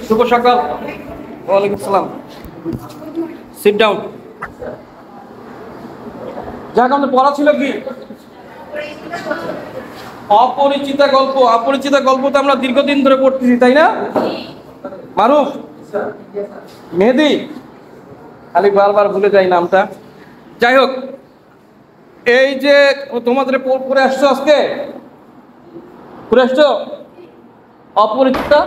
শুভ সকাল। ওয়ালাইকুম আসসালাম। Sit down. যাক, আমাদের পড়া ছিল কি? অপরিচিতা গল্প। অপরিচিতা গল্প তো আমরা দীর্ঘদিন ধরে পড়তেছি, তাই না? মারুফ, মেহেদি, খালি বারবার ভুলে যাই নামটা। যাই হোক, এই যে তোমাদের পড়ে আসছো, আজকে পড়ে আসছো অপরিচিতা।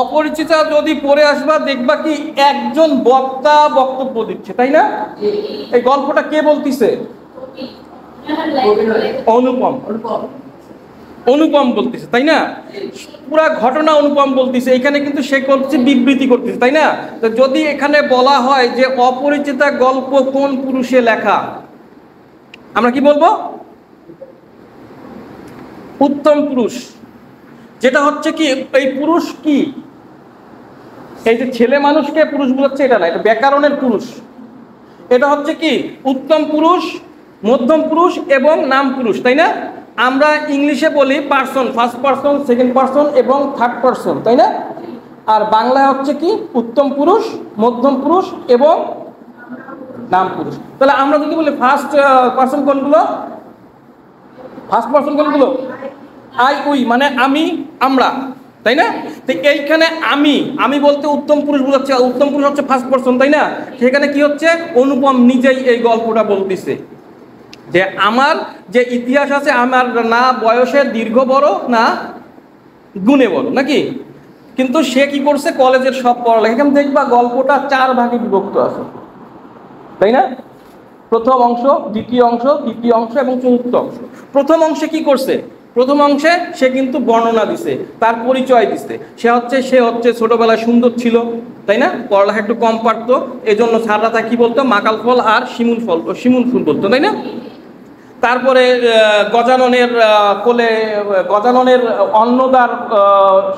অপরিচিতা যদি পড়ে আসবা, দেখবা কি একজন বক্তা বক্তব্য দিচ্ছে, তাই না? এই গল্পটা কে বলতিছে? অনুপম। অনুপম বলতেছে, তাই না? পুরা ঘটনা অনুপম বলতেছে। এখানে কিন্তু সে করছে বিবৃতি করতেছে, তাই না? তো যদি এখানে বলা হয় যে অপরিচিতা গল্প কোন পুরুষে লেখা, আমরা কি বলবো? উত্তম পুরুষ। যেটা হচ্ছে কি, এই পুরুষ কি, এই যে ছেলে মানুষকে পুরুষ বোঝাচ্ছে এটা না, এটা ব্যাকরণের পুরুষ। এটা হচ্ছে কি উত্তম পুরুষ, মধ্যম পুরুষ এবং নাম পুরুষ, তাই না? আমরা ইংলিশে বলি person, first person, second person এবং থার্ড পার্সন, তাই না? আর বাংলায় হচ্ছে কি উত্তম পুরুষ, মধ্যম পুরুষ এবং নাম পুরুষ। তাহলে আমরা যদি বলি ফার্স্ট পার্সন কোনগুলো? ফার্স্ট পার্সন কোনগুলো? আই, উই, মানে আমি, আমরা, তাই না? তো এইখানে আমি আমি বলতে উত্তম পুরুষ বোঝাচ্ছে। উত্তম পুরুষ হচ্ছে ফার্স্ট পার্সন, তাই না? সেখানে কি হচ্ছে, অনুপম নিজেই এই গল্পটা বলতেছে যে আমার যে ইতিহাস আছে, আমার না বয়সে দীর্ঘ বড় না গুণে বড়, নাকি? কিন্তু সে কি করছে, কলেজের সব পড়ালেখা। এখানে দেখবা গল্পটা 4 ভাগে বিভক্ত আছে, তাই না? প্রথম অংশ, দ্বিতীয় অংশ, তৃতীয় অংশ এবং চতুর্থ অংশ। প্রথম অংশে কি করছে? প্রথম অংশে সে কিন্তু বর্ণনা দিছে, তার পরিচয় দিছে। সে হচ্ছে ছোটবেলায় সুন্দর ছিল, তাই না? পড়ালেখা একটু কম পারতো, এই জন্য স্যাররা তা কি বলতো, মাকাল ফল আর শিমুল ফুল বলতো, তাই না? তারপরে গজাননের কোলে, গজাননের অন্নদার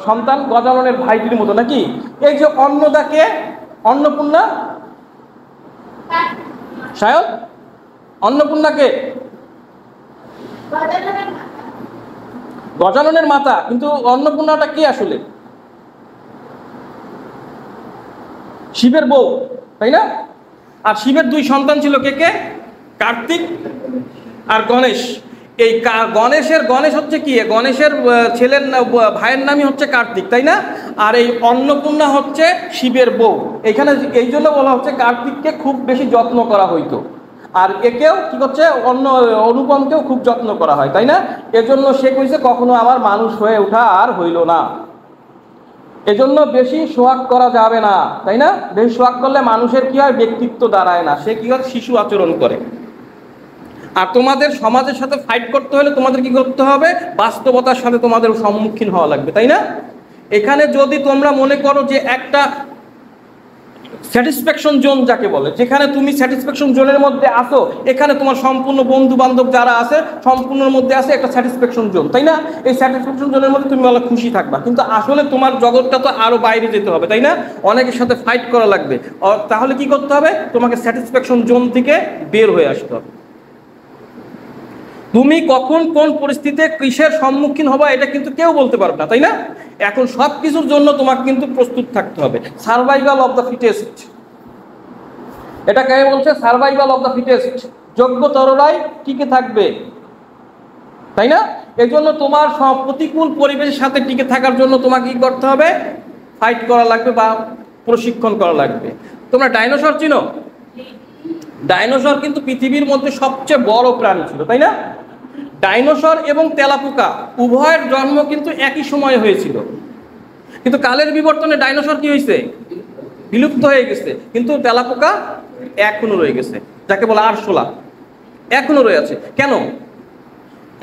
সন্তান, গজাননের ভাইটির মতো, নাকি? এই যে অন্নদাকে, অন্নপূর্ণা, সায়ন, অন্নপূর্ণাকে গজাননের মাতা, কিন্তু অন্নপূর্ণাটা কি আসলে? শিবের বউ, তাই না? আর শিবের 2 সন্তান ছিল, কে কে? কার্তিক আর গণেশ। এই গণেশ হচ্ছে কি, গণেশের ছেলের ভাইয়ের নামই হচ্ছে কার্তিক, তাই না? আর এই অন্নপূর্ণা হচ্ছে শিবের বউ। এখানে এই জন্য বলা হচ্ছে কার্তিককে খুব বেশি যত্ন করা হইতো, আর একেও কি করছে, অনুপমকেও খুব যত্ন করা হয়, তাই না? এজন্য সে কইছে কখনো আমার মানুষ হয়ে ওঠা আর হইল না। এজন্য বেশি সোহাগ করা যাবে না, তাই না? বেশি সোহাগ করলে মানুষের কি হয়, ব্যক্তিত্ব দাঁড়ায় না, সে কি হয়, শিশু আচরণ করে। আর তোমাদের সমাজের সাথে ফাইট করতে হলে তোমাদের কি করতে হবে, বাস্তবতার সাথে তোমাদের সম্মুখীন হওয়া লাগবে, তাই না? এখানে যদি তোমরা মনে করো যে একটা স্যাটিসফ্যাকশন জোন যাকে বলে, যেখানে তুমি স্যাটিসফ্যাকশন জোনের মধ্যে আসো, এখানে তোমার সম্পূর্ণ বন্ধু বান্ধব যারা আছে সম্পূর্ণের মধ্যে আছে একটা স্যাটিসফ্যাকশন জোন, তাই না? এই স্যাটিসফ্যাকশন জোনের মধ্যে তুমি বলে খুশি থাকবা, কিন্তু আসলে তোমার জগৎটা তো আরো বাইরে যেতে হবে, তাই না? অনেকের সাথে ফাইট করা লাগবে। তাহলে কি করতে হবে, তোমাকে স্যাটিসফ্যাকশন জোন থেকে বের হয়ে আসতে হবে। তুমি কখন কোন পরিস্থিতিতে কিসের সম্মুখীন হবা এটা কিন্তু কেউ বলতে পারবে না, তাই না? এখন সব কিছুর জন্য তোমাকে কিন্তু প্রস্তুত থাকতে হবে। সার্ভাইভাল অফ দ্য ফিটেস্ট, এটা কে বলছে? সার্ভাইভাল অফ দ্য ফিটেস্ট, যোগ্যতররাই টিকে থাকবে, তাই না? এই জন্য তোমার সব প্রতিকূল পরিবেশের সাথে টিকে থাকার জন্য তোমাকে কি করতে হবে, ফাইট করা লাগবে বা প্রশিক্ষণ করা লাগবে। তোমরা ডাইনোসর চিনো? ডাইনোসর কিন্তু পৃথিবীর মধ্যে সবচেয়ে বড় প্রাণী ছিল, তাই না? ডাইনোসর এবং তেলাপোকা উভয়ের জন্ম কিন্তু একই সময়ে হয়েছিল, কিন্তু কালের বিবর্তনে ডাইনোসর কি হয়েছে, বিলুপ্ত হয়ে গেছে, কিন্তু তেলাপোকা এখনো রয়ে গেছে, যাকে বলে আরশোলা, এখনো রয়ে আছে। কেন?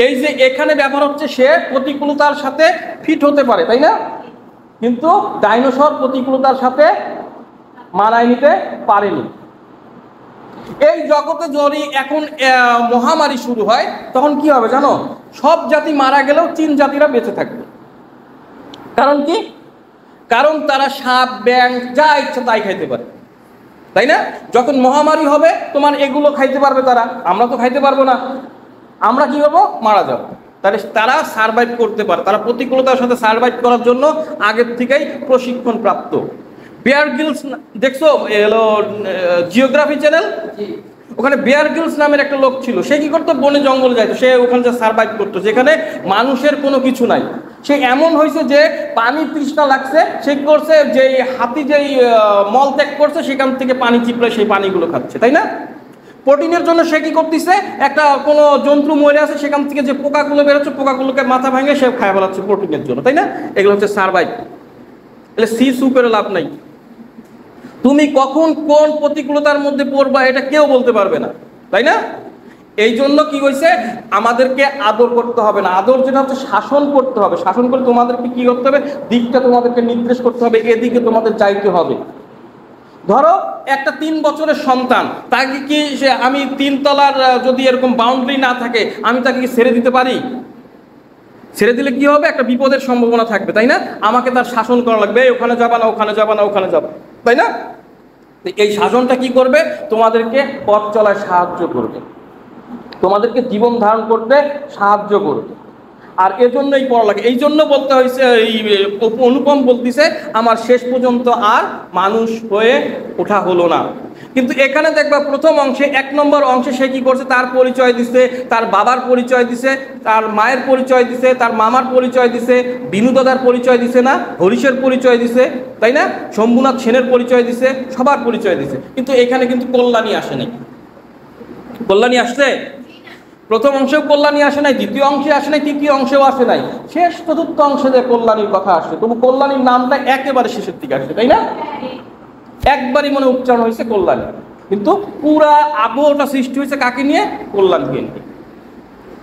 এই যে এখানে ব্যাপার হচ্ছে, সে প্রতিকূলতার সাথে ফিট হতে পারে, তাই না? কিন্তু ডাইনোসর প্রতিকূলতার সাথে মানায় নিতে পারেনি। এই জগতে যদি এখন মহামারী শুরু হয়, তখন কি হবে জানো? সব জাতি মারা গেলেও 3 জাতিরা বেঁচে থাকবে। কারণ কি? কারণ তারা সাপ, ব্যাঙ যা ইচ্ছা তাই খাইতে পারে, তাই না? যখন মহামারী হবে, তোমার এগুলো খাইতে পারবে তারা, আমরা তো খাইতে পারবো না, আমরা কি হবো, মারা যাবো। তাহলে তারা সার্ভাইভ করতে পারে, তারা প্রতিকূলতার সাথে সার্ভাইভ করার জন্য আগের থেকেই প্রশিক্ষণ প্রাপ্ত। বেয়ার গ্রিলস দেখছো এলো জিওগ্রাফি চ্যানেল, ওখানে বেয়ার গ্রিলস নামের একটা লোক ছিল। সে কি করতো, বনে জঙ্গলে যাইতো, সে ওখানে যে সার্ভাইভ করতো যেখানে মানুষের কোনো কিছু নাই। সে এমন হয়েছে যে পানি তৃষ্ণা লাগছে, সে কি করছে, যে হাতি যেই মল ত্যাগ করছে সেখান থেকে পানি চিপড়ে সেই পানিগুলো খাচ্ছে, তাই না? প্রোটিনের জন্য সে কি করতেছে, একটা কোনো জন্তু মরে আছে সেখান থেকে যে পোকাগুলো বেরোচ্ছে পোকাগুলোকে মাথা ভাঙে সে খায় ফেলাচ্ছে প্রোটিনের জন্য, তাই না? এগুলো হচ্ছে সার্ভাইভ। তাহলে সি সুপের লাভ নাই। তুমি কখন কোন প্রতিকূলতার মধ্যে পড়বা এটা কেউ বলতে পারবে না, তাই না? এই জন্য কি হয়েছে, আমাদেরকে আদর করতে হবে না, আদর যেটা হচ্ছে শাসন করতে হবে। শাসন করে তোমাদেরকে কি করতে হবে, দিকটা তোমাদেরকে নির্দেশ করতে হবে, এদিকে তোমাদের যাইতে হবে। ধরো একটা 3 বছরের সন্তান, তাকে কি সে আমি 3 তলার যদি এরকম বাউন্ডারি না থাকে আমি তাকে কি ছেড়ে দিতে পারি? ছেড়ে দিলে কি হবে, একটা বিপদের সম্ভাবনা থাকবে, তাই না? আমাকে তার শাসন করা লাগবে, ওখানে যাবা না, ওখানে যাবা না, ওখানে যাবা, তাই না? এই শাসনটা কি করবে, তোমাদেরকে পথ চলায় সাহায্য করবে, তোমাদেরকে জীবন ধারণ করতে সাহায্য করবে। আর এজন্যই পড়া লাগে। এই জন্য বলতে হয়েছে, এই অনুপম বলতেছে আমার শেষ পর্যন্ত আর মানুষ হয়ে ওঠা হলো না। কিন্তু এখানে দেখবা প্রথম অংশে 1 নম্বর অংশে সে কি করছে, তার পরিচয় দিছে, তার বাবার পরিচয় দিছে, তার মায়ের পরিচয় দিছে, তার মামার পরিচয় দিছে, বিনু দাদার পরিচয় দিছে না, হরিশের পরিচয় দিছে, তাই না? শম্ভুনাথ সেনের পরিচয় দিছে, সবার পরিচয় দিছে। কিন্তু এখানে কিন্তু কল্যাণী আসে নাই। কল্যাণী আসছে? প্রথম অংশেও কল্যাণী আসে নাই, দ্বিতীয় অংশে আসে নাই, তৃতীয় অংশেও আসে নাই, শেষ চতুর্থ অংশে যে কল্যাণীর কথা আসছে, তবু কল্যাণীর নামটা একেবারে শেষের দিকে আসছে, তাই না? একবারই মনে উচ্চারণ হয়েছে কল্যাণী, কিন্তু পুরা আবহটা সৃষ্টি হয়েছে কাকে নিয়ে? কল্যাণীকে নিয়ে।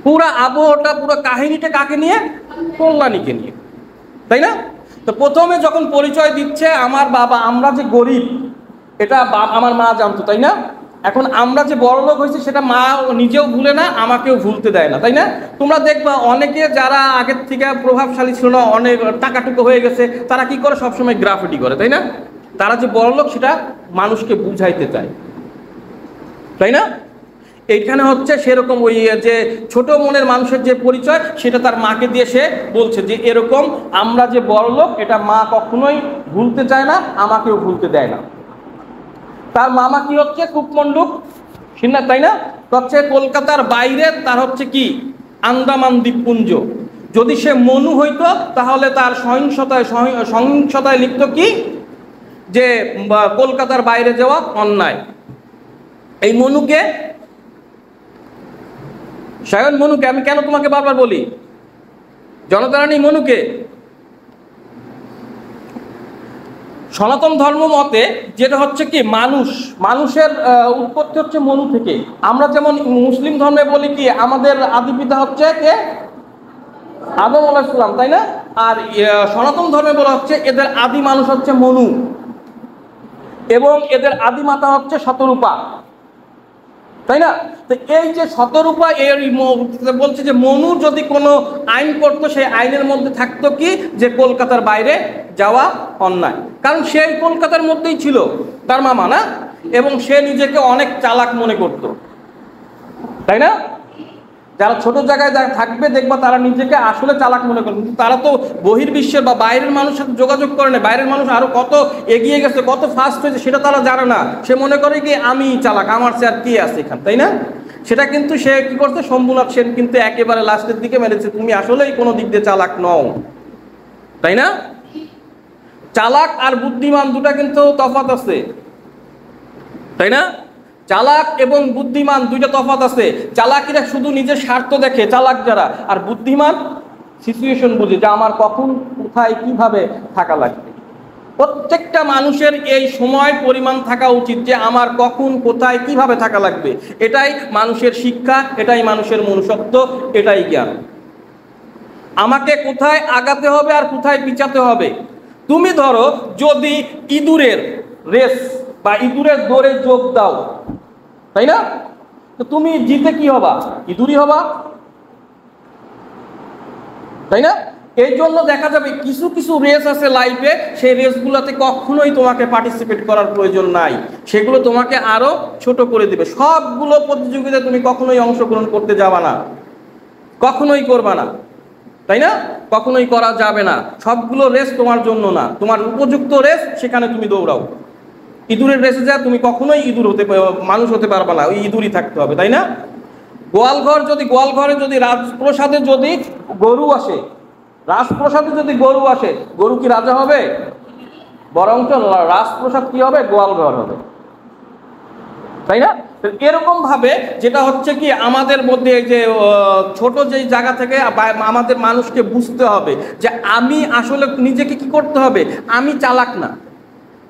পুরা আবহটা, পুরো কাহিনীটা কাকে নিয়ে? কল্যাণীকে নিয়ে, তাই না? তো প্রথমে যখন পরিচয় দিচ্ছে আমার বাবা, আমরা যে গরিব এটা আমার মা জানতো, তাই না? এখন আমরা যে বড় লোক হয়েছি সেটা মা নিজেও ভুলে না, আমাকেও ভুলতে দেয় না, তাই না? তোমরা দেখবা অনেকে যারা আগের থেকে প্রভাবশালী ছিল না, অনেক টাকাটুকু হয়ে গেছে, তারা কি করে, সবসময় গ্রাফিটি করে, তাই না? তারা যে বড় লোক সেটা মানুষকে বুঝাইতে চায়, তাই না? এইখানে হচ্ছে সেরকম ওই যে ছোট মনের মানুষের যে পরিচয় সেটা তার মাকে দিয়ে সে বলছে যে এরকম আমরা যে বড় লোক এটা মা কখনোই ভুলতে চায় না, আমাকেও ভুলতে দেয় না। তার মামা কি হচ্ছে, কূপমণ্ডুক সিন্নাথ, তাই না? হচ্ছে কলকাতার বাইরে, তার হচ্ছে কি আন্দামান দ্বীপপুঞ্জ। যদি সে মনু হইতো তাহলে তার সহিংসতায় লিখত কি, যে কলকাতার বাইরে যাওয়া অন্যায়। এই মনুকে, সায়ন মনুকে, আমি কেন তোমাকে বারবার বলি, জনতারানী মনুকে, সনাতন ধর্ম মতে যেটা হচ্ছে কি মানুষের উৎপত্তি হচ্ছে মনু থেকে। আমরা যেমন মুসলিম ধর্মে বলি কি আমাদের আদি পিতা হচ্ছে কে, আদম আলাইহিস সালাম, তাই না? আর সনাতন ধর্মে বলা হচ্ছে এদের আদি মানুষ হচ্ছে মনু, এবং এদের আদি মাতা হচ্ছে শতরূপা, তাই না? তো এই যে শতরূপা এর বলছে যে মনু যদি কোনো আইন করতো সেই আইনের মধ্যে থাকতো কি, যে কলকাতার বাইরে যাওয়া অন্যায়, কারণ সেই কলকাতার মধ্যেই ছিল তার মামা, না? এবং সে নিজেকে অনেক চালাক মনে করত, তাই না? যারা ছোট জায়গায় যারা থাকবে দেখবা তারা নিজেকে আসলে চালাক মনে করে, কিন্তু তারা তো বহির্বিশ্বের বা বাইরের মানুষের সাথে যোগাযোগ করে না, বাইরের মানুষ আরো কত এগিয়ে গেছে, কত ফাস্ট হয়েছে সেটা তারা জানে না। সে মনে করে কি আমি চালাক, আমার চেয়ে আর কি আছে এখানে, তাই না? সেটা কিন্তু সে কি করছে, শম্ভুনাথ সেন কিন্তু একেবারে লাস্টের দিকে মেরেছে, তুমি আসলেই কোনো দিক দিয়ে চালাক নও, তাই না? চালাক আর বুদ্ধিমান দুটা কিন্তু তফাৎ আছে, তাই না? চালাক এবং বুদ্ধিমান দুইটা তফাৎ আছে। চালাকিরা শুধু নিজের স্বার্থ দেখে, চালাক যারা, আর বুদ্ধিমান সিচুয়েশন বুঝে যে আমার কখন কোথায় কিভাবে থাকা লাগবে। প্রত্যেকটা মানুষের এই সময় পরিমাণ থাকা উচিত যে আমার কখন কোথায় কিভাবে থাকা লাগবে। এটাই মানুষের শিক্ষা, এটাই মানুষের মনুষ্যত্ব, এটাই জ্ঞান। আমাকে কোথায় আগাতে হবে আর কোথায় পিছাতে হবে। তুমি ধরো যদি ইঁদুরের রেস বা ইঁদুরের দৌড়ে যোগ দাও, তাই না? তো তুমি জিতে কি হবা, ইঁদুরই হবা, তাই না? এই জন্য দেখা যাবে কিছু কিছু রেস আছে লাইফে, সেই রেসগুলোতে কখনোই তোমাকে পার্টিসিপেট করার প্রয়োজন নাই, সেগুলো তোমাকে আরো ছোট করে দিবে। সবগুলো প্রতিযোগিতায় তুমি কখনোই অংশগ্রহণ করতে যাবা না, কখনোই করবা না, তাই না? কখনোই করা যাবে না। সবগুলো রেস তোমার জন্য না, তোমার উপযুক্ত রেস সেখানে তুমি দৌড়াও। ইঁদুরের রেসে যা তুমি কখনোই মানুষ হতে পারবা না, ওই ইঁদুরই থাকতে হবে, তাই না? গোয়ালঘরে যদি রাজপ্রসাদে যদি গরু আসে, রাজপ্রসাদে যদি গরু আসে, গরু কি রাজা হবে? বরঞ্চ রাজপ্রসাদ কি হবে? গোয়ালঘর হবে, তাই না? এরকম ভাবে যেটা হচ্ছে কি আমাদের মধ্যে এই যে ছোট যেই জায়গা থেকে আমাদের মানুষকে বুঝতে হবে যে আমি আসলে নিজেকে কি করতে হবে, আমি চালাক না,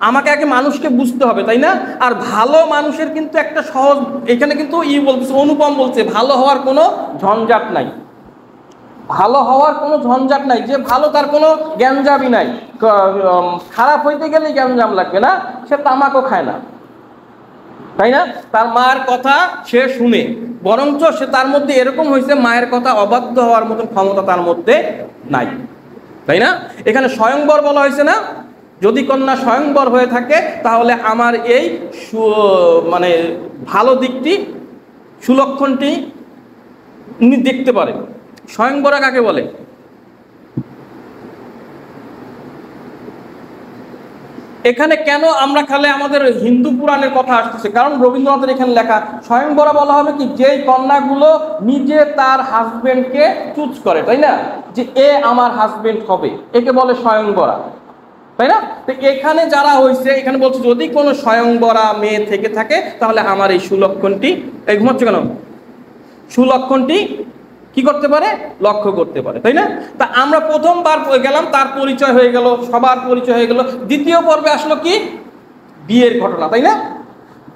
আমাকে আগে মানুষকে বুঝতে হবে, তাই না? আর ভালো মানুষের কিন্তু একটা সহজ, এখানে কিন্তু বলতেছে, অনুপম বলছে ভালো হওয়ার কোনো ঝঞ্ঝাট নাই, ভালো হওয়ার কোনো ঝঞ্ঝাট নাই। যে ভালো তার কোনো গ্যাঞ্জামই নাই, খারাপ হইতে গেলেই গ্যাঞ্জাম লাগবে না, সে তামাকও খায় না, তাই না? তার মায়ের কথা সে শুনে, বরঞ্চ সে তার মধ্যে এরকম হয়েছে মায়ের কথা অবাধ্য হওয়ার মতন ক্ষমতা তার মধ্যে নাই, তাই না? এখানে স্বয়ংবর বলা হয়েছে না? যদি কন্যা স্বয়ংবর হয়ে থাকে তাহলে আমার এই মানে ভালো দিকটি, সুলক্ষণটি উনি দেখতে পারেন। স্বয়ংবরা কাকে বলে? এখানে কেন আমরা খালে আমাদের হিন্দু পুরাণের কথা আসতেছে, কারণ রবীন্দ্রনাথের এখানে লেখা স্বয়ংবরা বলা হবে কি, যেই কন্যাগুলো নিজে তার হাজবেন্ডকে চুজ করে, তাই না? যে এ আমার হাজবেন্ড হবে, একে বলে স্বয়ংবরা, তাই না? তো এখানে যারা হয়েছে, এখানে বলছে যদি কোনো স্বয়ংবরা মেয়ে থেকে থাকে তাহলে আমার এই সুলক্ষণটি, এই ঘুমাচ্ছে কেন, সুলক্ষণটি কি করতে পারে, লক্ষ্য করতে পারে, তাই না? তা আমরা প্রথমবার গেলাম, তার পরিচয় হয়ে গেল, সবার পরিচয় হয়ে গেল। দ্বিতীয় পর্বে আসলো কি, বিয়ের ঘটনা, তাই না?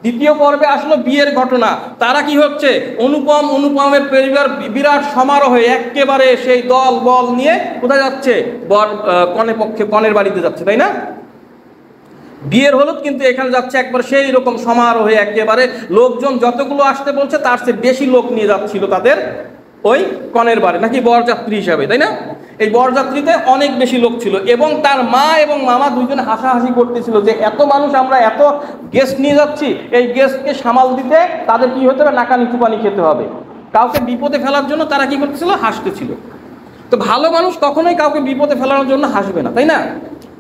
দ্বিতীয় পর্বে আসলো বিয়ের ঘটনা। তারা কি হচ্ছে, অনুপমের পরিবার বিরাট সমারোহে একেবারে সেই দল বল নিয়ে কোথায় যাচ্ছে, কনের বাড়িতে যাচ্ছে, তাই না? বিয়ের হলুদ কিন্তু এখানে যাচ্ছে একবার সেই রকম সমারোহে, একেবারে লোকজন যতগুলো আসতে বলছে তার চেয়ে বেশি লোক নিয়ে যাচ্ছিল তাদের ওই কনের বাড়ি, নাকি বরযাত্রী হিসাবে, তাই না? এই বরযাত্রীতে অনেক বেশি লোক ছিল, এবং তার মা এবং মামা দুইজন হাসাহাসি করতেছিল যে এত মানুষ, আমরা এত গেস্ট নিয়ে যাচ্ছি, এই গেস্টকে সামাল দিতে তাদের কি হতে হবে, নাকা নিচু পানি খেতে হবে। কাউকে বিপদে ফেলার জন্য তারা কি করতেছিল, হাসতেছিল। তো ভালো মানুষ কখনোই কাউকে বিপদে ফেলানোর জন্য হাসবে না, তাই না?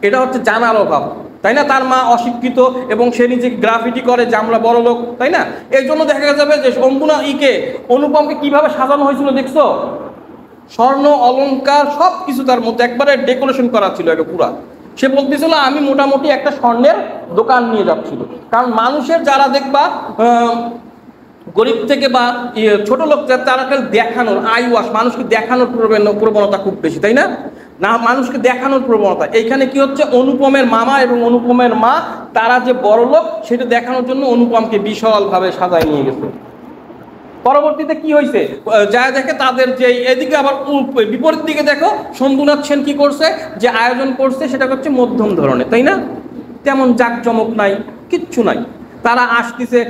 এটা হচ্ছে জানার অভাব, তাই না? তার মা অশিক্ষিত এবং সে নিজে গ্রাফিটি করে যে আমরা বড় লোক, তাই না? এই জন্য দেখা যাবে যে অনুপমকে কিভাবে সাজানো হয়েছিল দেখছো, স্বর্ণ অলংকার সব কিছু তার মধ্যে একবারে ডেকোরেশন করা ছিল, একটা পুরা। সে বলতেছিল আমি মোটামুটি একটা স্বর্ণের দোকান নিয়ে যাচ্ছিল, কারণ মানুষের যারা দেখবা গরিব থেকে বা ছোট লোক, তারা দেখানোর আইওয়াশ, মানুষকে দেখানোর প্রবণতা খুব বেশি, তাই না? না, মানুষকে দেখানোর প্রবণতা। এইখানে কি হচ্ছে, অনুপমের মামা এবং অনুপমের মা তারা যে বড় লোক সেটা দেখানোর জন্য অনুপমকে বিশালভাবে সাজায় নিয়ে গেছে। পরবর্তীতে কি হয়েছে, যা দেখে তাদের যে এদিকে আবার বিপরীত দিকে দেখো, শম্ভুনাথ সেন কি করছে, যে আয়োজন করছে সেটা হচ্ছে মধ্যম ধরনের, তাই না? তেমন জাঁকজমক নাই, কিচ্ছু নাই। তারা আসতেছে,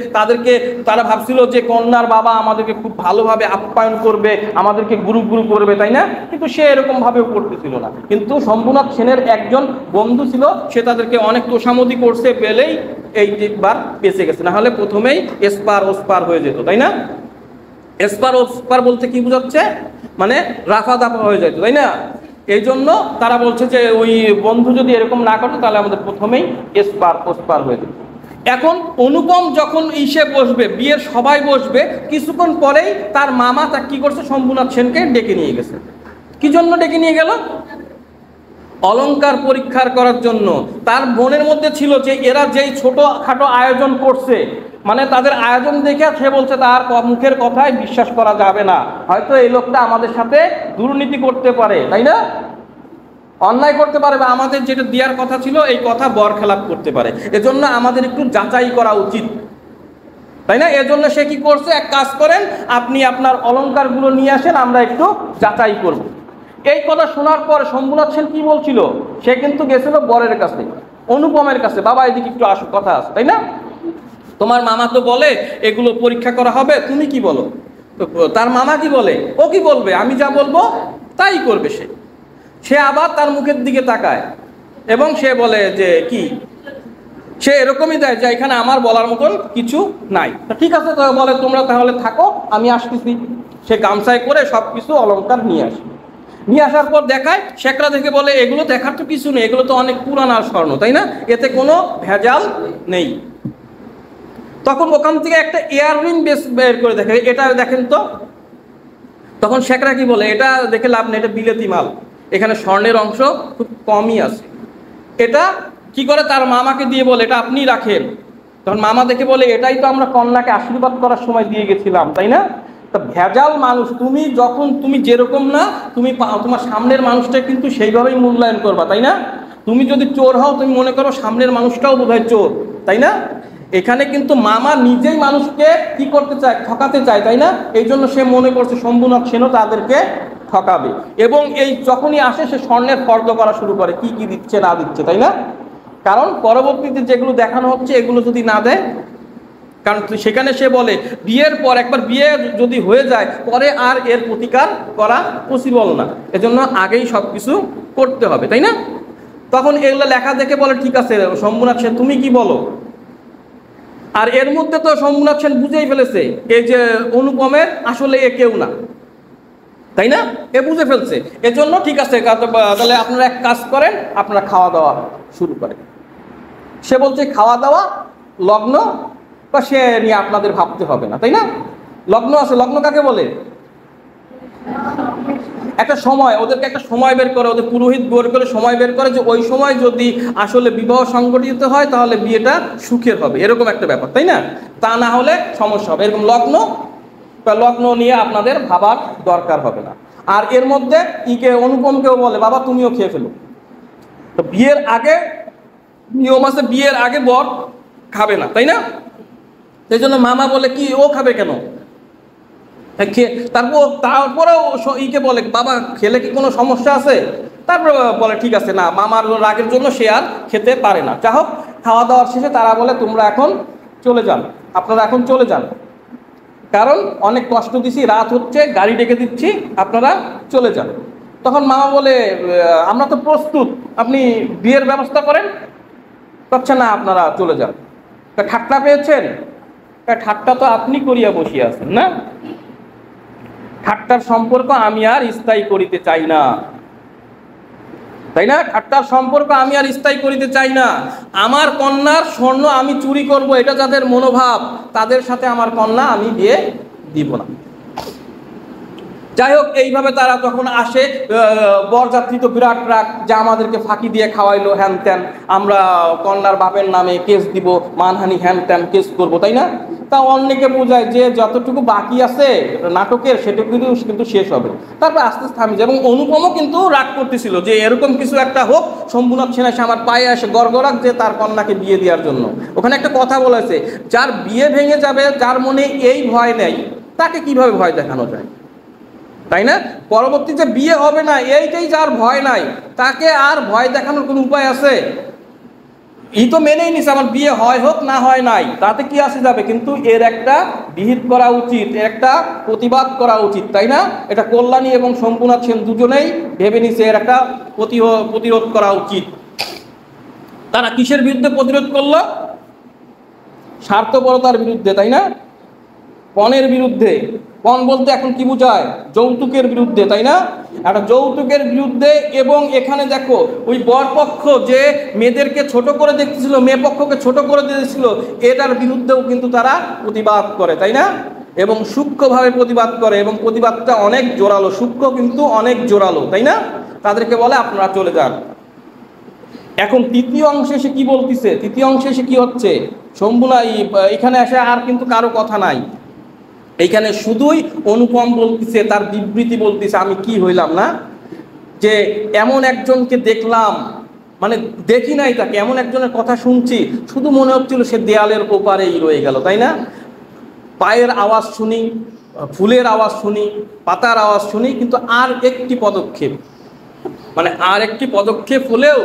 তারা ভাবছিল যে কন্যার বাবা আমাদেরকে খুব ভালোভাবে আপ্যায়ন করবে, আমাদেরকে গুরু করবে, তাই না? কিন্তু সে এরকম ভাবেও করতেছিল না। কিন্তু শম্ভুনাথ সেনের একজন বন্ধু ছিল, সে তাদেরকে অনেক তোষামদি করছে, পেলেই এইবার বেঁচে গেছে, না হলে প্রথমেই এসপার ওসপার হয়ে যেত, তাই না? এসপার ওসপার বলতে কি বোঝাচ্ছে, মানে রাফা দাফা হয়ে যেত, তাই না? এই জন্য তারা বলছে যে ওই বন্ধু যদি এরকম না করতো তাহলে আমাদের প্রথমেই এসপার ওসপার হয়ে যেত। এখন অনুপম যখন ইসে বসবে, বিয়ের সবাই বসবে, কিছুক্ষণ পরেই তার মামা তা কি করছে, শম্ভুনাথ সেনকে ডেকে নিয়ে গেছে। কি জন্য ডেকে নিয়ে গেল? অলংকার পরীক্ষার করার জন্য। তার মনের মধ্যে ছিল যে এরা যেই ছোটখাটো আয়োজন করছে, মানে তাদের আয়োজন দেখে সে বলছে তার মুখের কথায় বিশ্বাস করা যাবে না, হয়তো এই লোকটা আমাদের সাথে দুর্নীতি করতে পারে, তাই না? অন্যায় করতে পারে, বা আমাদের যেটা দেওয়ার কথা ছিল এই কথা বরখেলাপ করতে পারে, এজন্য আমাদের একটু যাচাই করা উচিত, তাই না? এজন্য সে কি করছে, এক কাজ করেন, আপনি আপনার অলংকারগুলো নিয়ে আসেন, আমরা একটু যাচাই করব। এই কথা শোনার পর শম্ভুনাথ সেন কি বলছিল, সে কিন্তু গেছিল বরের কাছে, অনুপমের কাছে, বাবা এদিকে একটু আসো, কথা আছে, তাই না? তোমার মামা তো বলে এগুলো পরীক্ষা করা হবে, তুমি কি বলো? তার মামা কি বলে, ও কি বলবে, আমি যা বলবো তাই করবে সে আবার তার মুখের দিকে তাকায় এবং সে বলে যে কি, সে এরকমই দেয় যে এখানে আমার বলার মতন কিছু নাই। ঠিক আছে, বলে তোমরা তাহলে থাকো, আমি আসতেছি। সে গামছায় করে সব কিছু অলংকার নিয়ে আসে। নিয়ে আসার পর দেখায়, শেখরা দেখে বলে এগুলো দেখার তো কিছু নেই, এগুলো তো অনেক পুরানা স্বর্ণ, তাই না, এতে কোনো ভেজাল নেই। তখন ওখান থেকে একটা ইয়াররিং বের করে দেখে, এটা দেখেন তো। তখন শেখরা কি বলে, এটা দেখে লাভ নেই, এটা বিলেতি মাল, এখানে স্বর্ণের অংশ খুব কমই আছে। এটা কি করে তার মামাকে দিয়ে বলে এটা আপনি রাখেন। তখন মামা দেখে বলে এটাই তো আমরা কন্যাকে আশীর্বাদ করার সময় দিয়ে গেছিলাম, তাই না। তা ভেজাল মানুষ, তুমি যখন তুমি যেরকম না, তুমি তোমার সামনের মানুষটা কিন্তু সেইভাবেই মূল্যায়ন করবা, তাই না। তুমি যদি চোর হও, তুমি মনে করো সামনের মানুষটাও বোধহয় চোর, তাই না। এখানে কিন্তু মামা নিজেই মানুষকে কি করতে চায়, ঠকাতে চায়, তাই না। এই জন্য সে মনে করছে শম্ভুনাথ সেনও তাদেরকে ঠকাবে, এবং এই যখনই আসে সে স্বর্ণের ফর্দ করা শুরু করে, কি কি দিচ্ছে না দিচ্ছে, তাই না। কারণ পরবর্তীতে যেগুলো দেখানো হচ্ছে এগুলো যদি না দেয়, কারণ সেখানে সে বলে বিয়ের পর একবার বিয়ে যদি হয়ে যায় পরে আর এর প্রতিকার করা পসিবল না, এজন্য আগেই সব কিছু করতে হবে, তাই না। তখন এগুলো লেখা দেখে বলে ঠিক আছে শম্ভুনাথ সেন তুমি কি বলো। আর এর মধ্যে তো শম্ভুনাথ সেন বুঝেই ফেলেছে এই যে অনুপমের আসলে এ কেউ না, তাই না, এ বুঝে ফেলছে। এজন্য ঠিক আছে তাহলে আপনারা এক কাজ করেন, আপনারা খাওয়া দাওয়া শুরু করেন। সে বলছে খাওয়া দাওয়া, লগ্ন বা সে নিয়ে আপনাদের ভাবতে হবে না, তাই না। লগ্ন আছে, লগ্ন কাকে বলে, একটা সময়, ওদেরকে একটা সময় বের করে, ওদের পুরোহিত বের করে সময় বের করে যে ওই সময় যদি আসলে বিবাহ সংগঠিত হয় তাহলে বিয়েটা সুখের হবে, এরকম একটা ব্যাপার, তাই না। তা না হলে সমস্যা হবে, এরকম লগ্ন নিয়ে আপনাদের ভাবার দরকার হবে না। আর এর মধ্যে অনুপমকেও বলে বাবা তুমিও খেয়ে ফেলো। তো বিয়ের আগে নিয়ম আছে, বিয়ের আগে বর খাবে না, তাই না। সেই জন্য মামা বলে কি ও খাবে কেন, তারপরেও বলে বাবা খেলে কি কোনো সমস্যা আছে। তারপরে বলে ঠিক আছে, না মামার রাগের জন্য সে আর খেতে পারে না। যা হোক, খাওয়া দাওয়ার শেষে তারা বলে তোমরা এখন চলে যান, আপনারা এখন চলে যান, কারণ অনেক কষ্ট দিছি, রাত হচ্ছে, গাড়ি ডেকে দিচ্ছি, আপনারা চলে যান। তখন মামা বলে আমরা তো প্রস্তুত, আপনি বিয়ের ব্যবস্থা করেন। করছে না, আপনারা চলে যান। ঠাট্টা পেয়েছেন, ঠাট্টা তো আপনি করিয়া বসিয়া আছেন না, ঠাট্টার সম্পর্ক আমি আর স্থায়ী করিতে চাই না, তাই না। ঠাট্টার সম্পর্ক আমি আর স্থায়ী করিতে চাই না। আমার কন্যার স্বর্ণ আমি চুরি করব, এটা যাদের মনোভাব, তাদের সাথে আমার কন্যা আমি বিয়ে দিব না। যাই হোক, এইভাবে তারা যখন আসে, বরযাত্রী তো বিরাট রাগ যে আমাদেরকে ফাঁকি দিয়ে খাওয়াইলো, হ্যান ত্যান, আমরা কন্যার বাপের নামে কেস দিব, মানহানি হ্যান ত্যান কেস করবো, তাই না। তা অন্যকে বোঝায় যে যতটুকু বাকি আছে নাটকের সেটুকু কিন্তু শেষ হবে, তারপর আস্তে আস্তে থামে যায়। এবং অনুপমও কিন্তু রাগ করতেছিল যে এরকম কিছু একটা হোক, শম্ভুনাথ সেন এসে আমার পায়ে আসে গড়গড়াক যে তার কন্যাকে বিয়ে দেওয়ার জন্য। ওখানে একটা কথা বলেছে, যার বিয়ে ভেঙে যাবে, যার মনে এই ভয় নেই, তাকে কিভাবে ভয় দেখানো যায়, তাই না। পরবর্তীতে বিয়ে হবে না এইটাই যার ভয় নাই, তাকে আর ভয় দেখানোর কোনো উপায় আছে। তো মেনেই নিছে আমার বিয়ে হয় হোক না হয় নাই, তাতে কি আসে যাবে, কিন্তু এর একটা বিহিত করা উচিত, এর একটা প্রতিবাদ করা উচিত, তাই না। এটা কল্যাণী এবং শম্ভুনাথ সেন দুজনেই ভেবে নিছে এর একটা প্রতিরোধ করা উচিত। তারা কিসের বিরুদ্ধে প্রতিরোধ করলো, স্বার্থপরতার বিরুদ্ধে, তাই না, পণের বিরুদ্ধে। পণ বলতে এখন কি বোঝায়, যৌতুকের বিরুদ্ধে, তাই না, একটা যৌতুকের বিরুদ্ধে। এবং এখানে দেখো ওই বরপক্ষ যে মেয়েদেরকে ছোট করে দেখতেছিল, মেয়ে পক্ষকে ছোট করে দিয়েছিল, এটার বিরুদ্ধেও কিন্তু তারা প্রতিবাদ করে, তাই না, এবং সূক্ষ্মভাবে প্রতিবাদ করে, এবং প্রতিবাদটা অনেক জোরালো, সূক্ষ্ম কিন্তু অনেক জোরালো, তাই না। তাদেরকে বলে আপনারা চলে যান। এখন তৃতীয় অংশে এসে কি বলতেছে, তৃতীয় অংশে এসে কি হচ্ছে, শম্ভুনা এখানে এসে আর কিন্তু কারো কথা নাই, এইখানে শুধুই অনুপম বলতেছে, তার বিবৃতি বলতেছে আমি কি হইলাম না, যে এমন একজনকে দেখলাম, মানে দেখি নাই তাকে, এমন একজনের কথা শুনছি, শুধু মনে হচ্ছিল সে দেয়ালের ওপারেই রয়ে গেল, তাই না। পায়ের আওয়াজ শুনি, ফুলের আওয়াজ শুনি, পাতার আওয়াজ শুনি, কিন্তু আর একটি পদক্ষেপ, মানে আর একটি পদক্ষেপ হলেও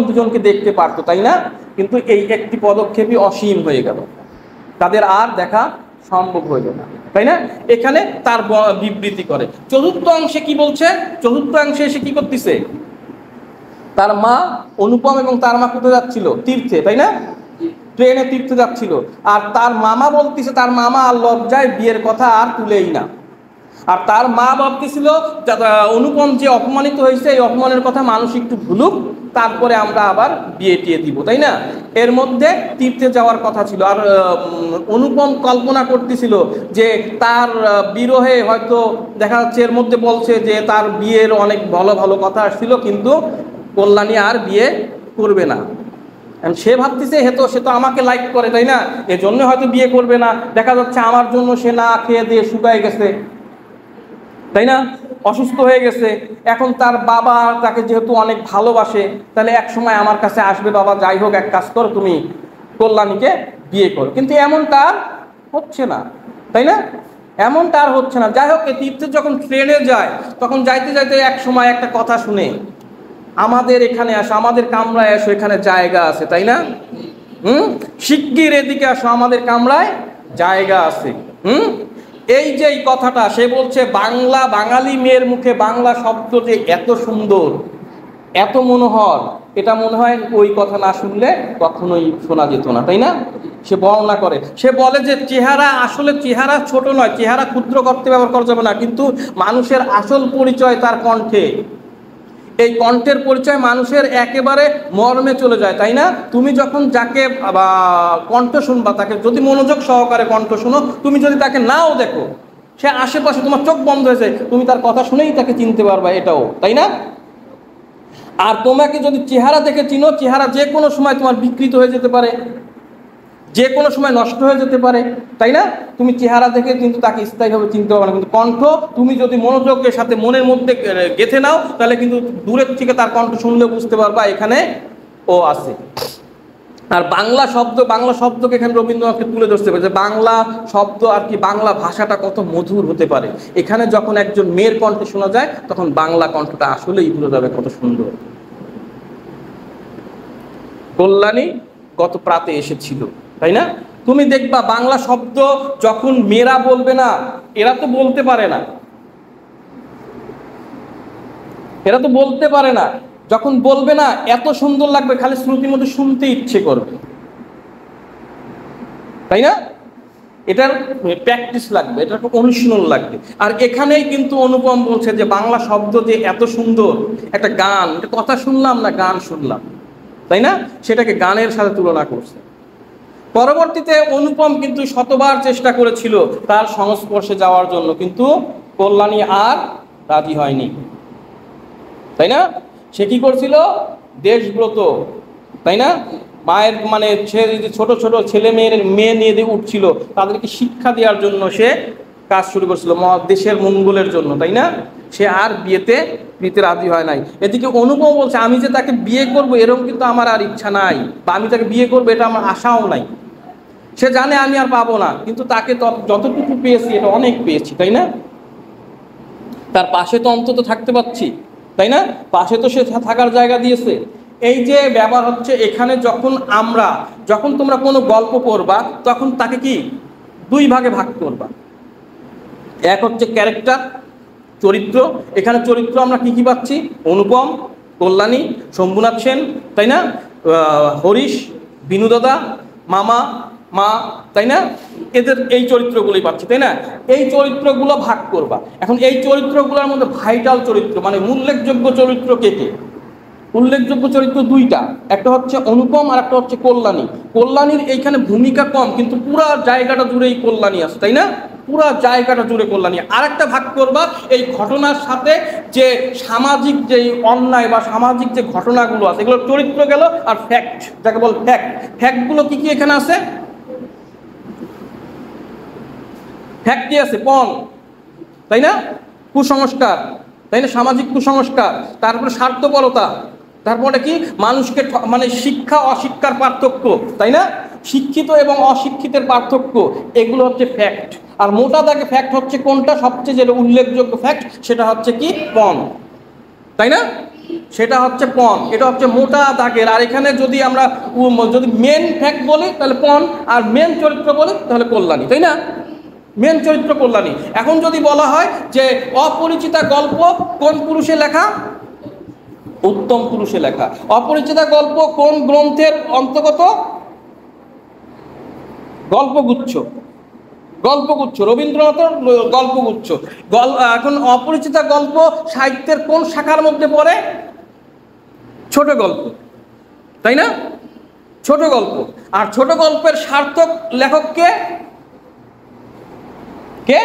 দুজনকে দেখতে পারতো, তাই না, কিন্তু এই একটি পদক্ষেপই অসীম হয়ে গেল, তাদের আর দেখা সম্ভব হইল না, তাই না। এখানে তার বিবৃতি করে। চতুর্থ অংশে কি বলছে, চতুর্থ অংশে এসে কি করতেছে, তার মা অনুপম এবং তার মা কোথায় যাচ্ছিল, তীর্থে, তাই না, ট্রেনে তীর্থে যাচ্ছিল। আর তার মামা বলতেছে, তার মামা আর লজ্জায় বিয়ের কথা আর তুলেই না, আর তার মা ভাবতেছিল অনুপম যে অপমানিত হয়েছে এই অপমানের কথা মানুষ একটু ভুলুক, তারপরে আমরা আবার বিয়ে টিয়ে দিব, তাই না? এর মধ্যে তীর্থে যাওয়ার কথা ছিল। আর অনুপম কল্পনা করতেছিল যে তার বিরহে হয়তো দেখা যাচ্ছে, এর মধ্যে বলছে যে তার বিয়ের অনেক ভালো ভালো কথা আসছিল, কিন্তু কল্যাণী আর বিয়ে করবে না। সে ভাবতেছে সে তো আমাকে লাইক করে, তাই না? এজন্য হয়তো বিয়ে করবে না। দেখা যাচ্ছে আমার জন্য সে না খেয়ে দিয়ে শুকায় গেছে, তাই না? অসুস্থ হয়ে গেছে। এখন তার বাবা তাকে যেহেতু অনেক ভালোবাসে, তাহলে এক সময় আমার কাছে আসবে, বাবা যাই হোক এক কাজ করো, তুমি কল্যাণীকে বিয়ে করো। কিন্তু এমনটা আর হচ্ছে না, তাই না? এমনটা আর হচ্ছে না। যাই হোক, এই তীর্থে যখন ট্রেনে যায়, তখন যাইতে যাইতে এক সময় একটা কথা শুনে, আমাদের এখানে আসো, আমাদের কামরায় আসো, এখানে জায়গা আছে, তাই না? শিগগির এদিকে আসো, আমাদের কামরায় জায়গা আছে। এই যে এই কথাটা সে বলছে, বাঙালি মেয়ের মুখে বাংলা শব্দ যে এত সুন্দর, এত মনোহর, এটা মনে হয় ওই কথা না শুনলে কখনোই শোনা যেত না, তাই না? সে বর্ণনা করে, সে বলে যে চেহারা, আসলে চেহারা ছোট নয়, চেহারা ক্ষুদ্র করতে ব্যবহার করা যাবে না, কিন্তু মানুষের আসল পরিচয় তার কণ্ঠে। এই কণ্ঠের পরিচয় মানুষের একেবারে মর্মে চলে যায়, তাই না? তুমি যখন যাকে কণ্ঠ শুনবা, তাকে যদি মনোযোগ সহকারে কণ্ঠ শুনো, তুমি যদি তাকে নাও দেখো, সে আশেপাশে, তোমার চোখ বন্ধ হয়েছে, তুমি তার কথা শুনেই তাকে চিনতে পারবা, এটাও তাই না? আর তোমাকে যদি চেহারা দেখে চিনো, চেহারা যে কোনো সময় তোমার বিকৃত হয়ে যেতে পারে, যে কোনো সময় নষ্ট হয়ে যেতে পারে, তাই না? তুমি চেহারা দেখে কিন্তু তাকে স্থায়ীভাবে চিনতে পারবে না, কিন্তু কণ্ঠ তুমি যদি মনোযোগের সাথে মনের মধ্যে গেঁথে নাও, তাহলে কিন্তু দূরের থেকে তার কণ্ঠ শুনলে বুঝতে পারবা এখানে ও আছে। আর বাংলা শব্দকে এখানে রবীন্দ্রনাথকে তুলে ধরতে পারে, যে বাংলা শব্দ আর কি, বাংলা ভাষাটা কত মধুর হতে পারে। এখানে যখন একজন মেয়ের কণ্ঠে শোনা যায়, তখন বাংলা কণ্ঠটা আসলেই ভুলে যাবে কত সুন্দর। কল্যাণী গত প্রাতে এসেছিল, তাই না? তুমি দেখবা বাংলা শব্দ যখন মেয়েরা বলবে না, এরা তো বলতে পারে না, এরা তো বলতে পারে না, যখন বলবে না এত সুন্দর লাগবে, খালি শ্রুতির মধ্যে শুনতে ইচ্ছে করবে, তাই না? এটার প্র্যাকটিস লাগবে, এটার অনুশীলন লাগবে। আর এখানেই কিন্তু অনুপম বলছে যে বাংলা শব্দ যে এত সুন্দর, একটা গান, এটা কথা শুনলাম না, গান শুনলাম, তাই না? সেটাকে গানের সাথে তুলনা করছে। পরবর্তীতে অনুপম কিন্তু শতবার চেষ্টা করেছিল তার সংস্পর্শে যাওয়ার জন্য, কিন্তু কল্যাণী আর রাজি হয়নি, তাই না? সে কি করছিল? দেশব্রত, তাই না? মায়ের মানে ছোট ছোট ছেলে মেয়ে নিয়ে দিয়ে উঠছিল, তাদেরকে শিক্ষা দেওয়ার জন্য সে কাজ শুরু করছিল, দেশের মঙ্গলের জন্য, তাই না? সে আর বিয়েতে রাজি হয় নাই। এদিকে অনুপম বলছে, আমি যে তাকে বিয়ে করব এরকম কিন্তু আমার আর ইচ্ছা নাই, বা আমি তাকে বিয়ে করবো এটা আমার আশাও নাই। সে জানে আমি আর পাবো না, কিন্তু তাকে যতটুকু পেয়েছি এটা অনেক পেয়েছি, তাই না? তার পাশে তো অন্তত থাকতে পারছি, তাই না? পাশে তো সে থাকার জায়গা দিয়েছে। এই যে ব্যাপার হচ্ছে, এখানে যখন তোমরা কোনো গল্প পড়বা, তখন তাকে কি দুই ভাগে ভাগ করবা। এক হচ্ছে ক্যারেক্টার, চরিত্র। এখানে চরিত্র আমরা কি কি পাচ্ছি? অনুপম, কল্যাণী, শম্ভুনাথ সেন, তাই না? হরিশ, বিনুদাদা, মামা, মা, তাই না? এদের এই চরিত্রগুলোই পাচ্ছি, তাই না? এই চরিত্রগুলো ভাগ করবা। এখন এই চরিত্রগুলোর মধ্যে ভাইটাল চরিত্র মানে উল্লেখযোগ্য চরিত্র কে কে? উল্লেখযোগ্য চরিত্র দুইটা, একটা হচ্ছে অনুপম আর একটা হচ্ছে কল্যাণী। কল্যাণীর এইখানে ভূমিকা কম, কিন্তু পুরা জায়গাটা জুড়েই কল্যাণী আছে, তাই না? পুরা জায়গাটা জুড়ে কল্যাণী। আর একটা ভাগ করবা এই ঘটনার সাথে যে সামাজিক যে অন্যায় বা সামাজিক যে ঘটনাগুলো আছে, এগুলোর চরিত্র গেল, আর ফ্যাক্ট, যাকে বল ফ্যাক্টগুলো কি কি এখানে আছে? ফ্যাক্ট কি আছে? পণ, তাই না? কুসংস্কার, তাই না? সামাজিক কুসংস্কার, তারপরে স্বার্থপরতা, তারপরে কি মানুষকে মানে শিক্ষা অশিক্ষার পার্থক্য, তাই না? শিক্ষিত এবং অশিক্ষিতের পার্থক্য, এগুলো হচ্ছে ফ্যাক্ট। আর মোটা দাগে ফ্যাক্ট হচ্ছে কোনটা? সবচেয়ে যেটা উল্লেখযোগ্য ফ্যাক্ট সেটা হচ্ছে কি? পণ, তাই না? সেটা হচ্ছে পণ, এটা হচ্ছে মোটা দাগের। আর এখানে যদি আমরা যদি মেন ফ্যাক্ট বলি তাহলে পণ, আর মেন চরিত্র বলি তাহলে কল্যাণী, তাই না? মেন চরিত্র কল্যাণী। এখন যদি বলা হয় যে অপরিচিতা গল্প কোন পুরুষে লেখা? উত্তম পুরুষে লেখা। অপরিচিতা গল্প কোন গ্রন্থের অন্তর্গত? গল্পগুচ্ছ, গল্পগুচ্ছ, রবীন্দ্রনাথের গল্পগুচ্ছ। এখন অপরিচিতা গল্প সাহিত্যের কোন শাখার মধ্যে পড়ে? ছোট গল্প, তাই না? ছোট গল্প। আর ছোট গল্পের সার্থক লেখক কে? কে?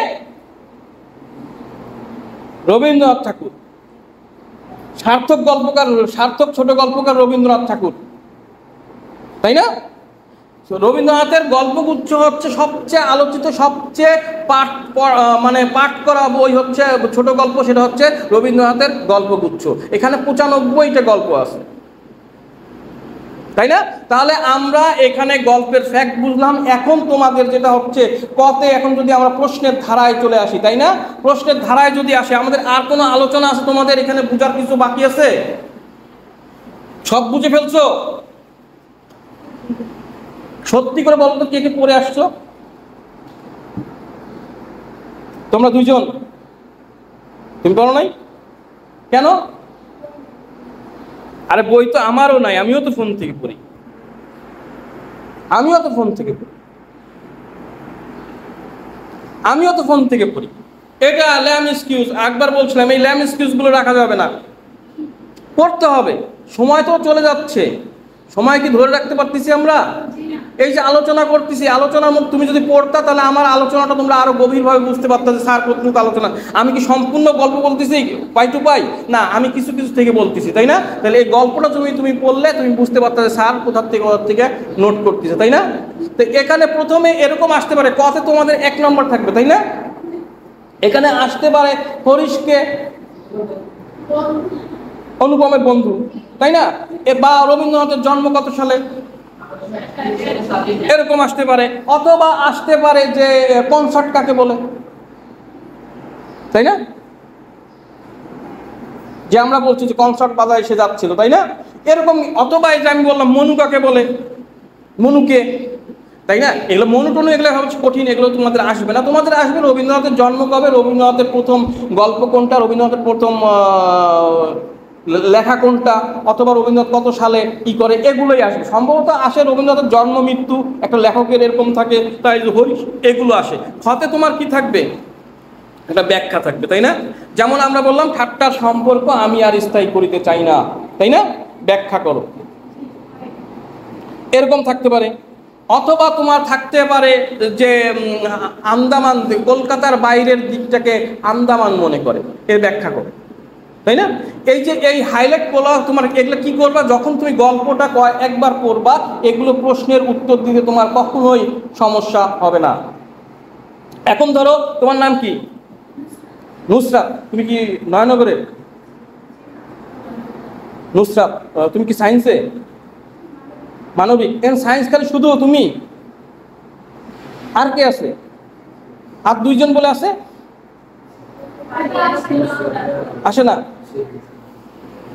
রবীন্দ্রনাথ ঠাকুর। সার্থক গল্পকার, সার্থক ছোট গল্পকার রবীন্দ্রনাথ ঠাকুর, তাই না? রবীন্দ্রনাথের গল্পগুচ্ছ হচ্ছে সবচেয়ে আলোচিত, সবচেয়ে পাঠ করা বই হচ্ছে ছোট গল্প, সেটা হচ্ছে রবীন্দ্রনাথের গল্পগুচ্ছ। এখানে 95টা গল্প আছে, তাই না? তাহলে আমরা এখানে গল্পের ফ্যাক্ট বুঝলাম। এখন তোমাদের যেটা হচ্ছে কতে, এখন যদি আমরা প্রশ্নের ধারায় চলে আসি, তাই না? প্রশ্নের ধারায় যদি আসে, আমাদের আর কোনো আলোচনা আছে তোমাদের এখানে বুঝার কিছু বাকি আছে? সব বুঝে ফেলছো? সত্যি করে বলো তো, কে কে পড়ে আসছো? তোমরা দুইজন, তুমি পড়ো নাই কেন? আরে বই তো আমারও নাই, আমিও তো ফোন থেকে পড়ি, আমিও তো ফোন থেকে পড়ি। এটা ল্যাম এক্সকিউজ, একবার বলছিলাম এই ল্যাম এক্সকিউজ গুলো রাখা যাবে না, পড়তে হবে। সময় তো চলে যাচ্ছে, সময় কি ধরে রাখতে পারতেছি আমরা? এই যে আলোচনা করতেছি, আলোচনার মধ্যে তুমি যদি পড়তা, তাহলে আমার আলোচনাটা তোমরা আরো গভীরভাবে বুঝতে পারতা যে স্যার কতটুক আলোচনা। আমি কি সম্পূর্ণ গল্প বলতেছি পাই টু পাই? না, আমি কিছু কিছু থেকে বলতেছি, তাই না? তাহলে এই গল্পটা তুমি পড়লে তুমি বুঝতে পারতা যে স্যার কোথার থেকে নোট করতেছে, তাই না? তো এখানে প্রথমে এরকম আসতে পারে, কথা তোমাদের 1 নম্বর থাকবে, তাই না? এখানে আসতে পারে হরিশকে অনুপমের বন্ধু, তাই না? বা রবীন্দ্রনাথের জন্ম কত সালে, এরকম আসতে পারে। অথবা আসতে পারে যে কনসার্ট কাকে বলে, তাই না? যে আমরা বলছি যে কনসার্ট বাজায় সে যাচ্ছিল, তাই না? এরকম। অথবা এই যে আমি বললাম মনু কাকে বলে, মনুকে, তাই না? এগুলো মনুটনু, এগুলো হচ্ছে কঠিন, এগুলো তোমাদের আসবে না। তোমাদের আসবে রবীন্দ্রনাথের জন্ম কবে, রবীন্দ্রনাথের প্রথম গল্প কোনটা, রবীন্দ্রনাথের প্রথম লেখা কোনটা, অথবা রবীন্দ্রনাথ কত সালে কি করে, এগুলোই আসবে। সম্ভবত আসে রবীন্দ্রনাথের জন্ম মৃত্যু, একটা লেখকের এরকম থাকে, তাই হরিশ, এগুলো আসে। হতে তোমার কি থাকবে? একটা ব্যাখ্যা থাকবে, তাই না? যেমন আমরা বললাম ঠাট্টার সম্পর্ক আমি আর স্থায়ী করিতে চাই না, তাই না? ব্যাখ্যা করো, এরকম থাকতে পারে। অথবা তোমার থাকতে পারে যে আন্দামান, কলকাতার বাইরের দিকটাকে আন্দামান মনে করে, এর ব্যাখ্যা করো, তাই না? এই যে এই হাইলাইট বলা, তোমার এগুলো কি করবা, যখন তুমি গল্পটা একবার পড়বা, এগুলো প্রশ্নের উত্তর দিতে তোমার কখনোই সমস্যা হবে না। এখন ধরো তোমার নাম কি? নুসরাত। তুমি কি নয়নগরে? নুসরাত, তুমি কি সায়েন্সে? মানবিক। সায়েন্স খালি শুধু তুমি, আর কে আছে? আর 2জন বলে আছে, আসে না?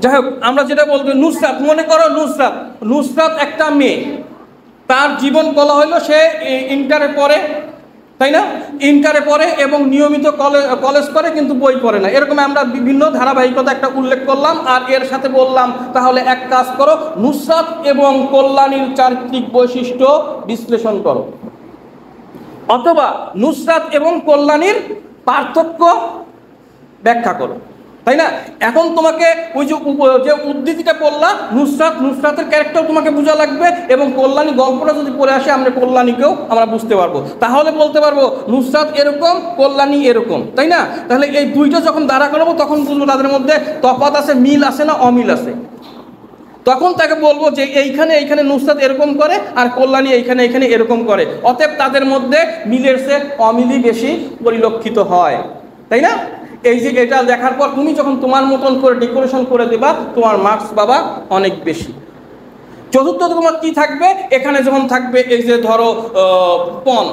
যাই হোক, আমরা যেটা বলবো নুসরাত, মনে করো নুসরাত, নুসরাত একটা মেয়ে, তার জীবন বলা হইলো সে ইন্টারে পড়ে, তাই না? ইন্টারে পড়ে এবং নিয়মিত কলেজ করে, কিন্তু বই পড়ে না। এরকম আমরা বিভিন্ন ধারাবাহিকতা একটা উল্লেখ করলাম, আর এর সাথে বললাম তাহলে এক কাজ করো, নুসরাত এবং কল্যাণীর চারিত্রিক বৈশিষ্ট্য বিশ্লেষণ করো, অথবা নুসরাত এবং কল্যাণীর পার্থক্য ব্যাখ্যা করো, তাই না? এখন তোমাকে ওই যে উদ্ধৃতিটা পড়লা, নুসরাতের ক্যারেক্টার তোমাকে বোঝা লাগবে, এবং কল্যাণী গল্পটা যদি পড়ে আসে, আমরা কল্যাণীকেও আমরা বুঝতে পারবো। তাহলে বলতে পারবো নুসরাত এরকম, কল্যাণী এরকম, তাই না? তাহলে এই দুইটা যখন দাঁড়া করাবো, তখন বুঝবো তাদের মধ্যে তফাৎ আছে, মিল আছে না অমিল আছে। তখন তাকে বলবো যে এইখানে নুসরাত এরকম করে, আর কল্যাণী এইখানে এরকম করে, অতএব তাদের মধ্যে মিলের চেয়ে অমিলই বেশি পরিলক্ষিত হয়, তাই না? এই যে এটা দেখার পর তুমি যখন তোমার মতন করে ডেকোরেশন করে দেবা, তোমার মার্কস বাবা অনেক বেশি। চতুর্থ তোমার কি থাকবে? এখানে যখন থাকবে এই যে ধরো পণ,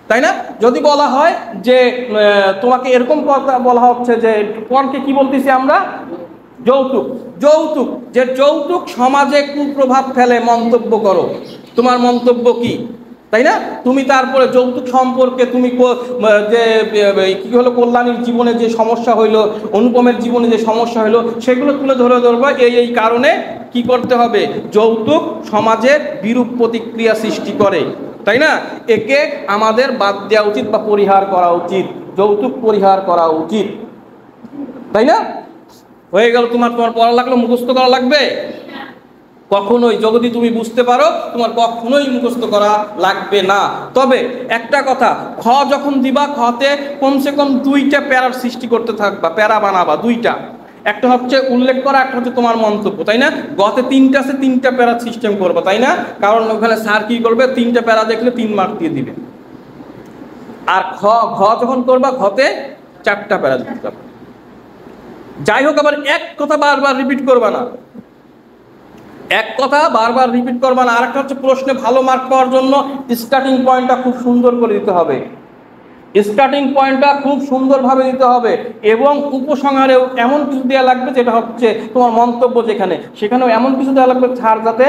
তাই না? যদি বলা হয় যে তোমাকে এরকম কথা বলা হচ্ছে যে পণকে কি বলতেছি আমরা? যৌতুক। যৌতুক, যে যৌতুক সমাজে কুপ্রভাব ফেলে, মন্তব্য করো, তোমার মন্তব্য কি, তাই না? তুমি তারপরে যৌতুক সম্পর্কে তুমি যে কি হলো, কল্যাণীর জীবনে যে সমস্যা হইলো, অনুপমের জীবনে যে সমস্যা হইলো, সেগুলো তুলে ধরবা। এই কারণে কি করতে হবে? যৌতুক সমাজে বিরূপ প্রতিক্রিয়া সৃষ্টি করে, তাই না? একে আমাদের বাদ দেওয়া উচিত বা পরিহার করা উচিত, যৌতুক পরিহার করা উচিত, তাই না? হয়ে গেল, তোমার পড়া লাগলো, মুখস্থ করা লাগবে? কখনোই, যদি তুমি বুঝতে পারো তোমার কখনোই মুখস্থ করা লাগবে না। তবে একটা কথা, খ যখন দিবা, খতে কমসে কম 2টা প্যারার সৃষ্টি করতে থাকবা, প্যারা বানাবা 2টা। একটা হচ্ছে উল্লেখ করা, একটা হচ্ছে তোমার মন্তব্য, তাই না? গতে 3টা আছে, 3টা প্যারা সিস্টেম করবা, তাই না? কারণ ওখানে স্যার কি করবে, 3টা প্যারা দেখলে 3 মার্ক দিয়ে দিবে। আর ঘ যখন করবা, ঘতে 4টা প্যারা দিতে হবে। যাই হোক, আবার এক কথা বারবার রিপিট করবা না, এক কথা বারবার রিপিট করবা না। আরেকটা হচ্ছে, প্রশ্নে ভালো মার্ক পাওয়ার জন্য স্টার্টিং পয়েন্টটা খুব সুন্দর করে দিতে হবে, স্টার্টিং পয়েন্টটা খুব সুন্দরভাবে দিতে হবে। এবং উপসংহারেও এমন কিছু দেওয়া লাগবে যেটা হচ্ছে তোমার মন্তব্য, যেখানে সেখানেও এমন কিছু দেওয়া লাগবে স্যার যাতে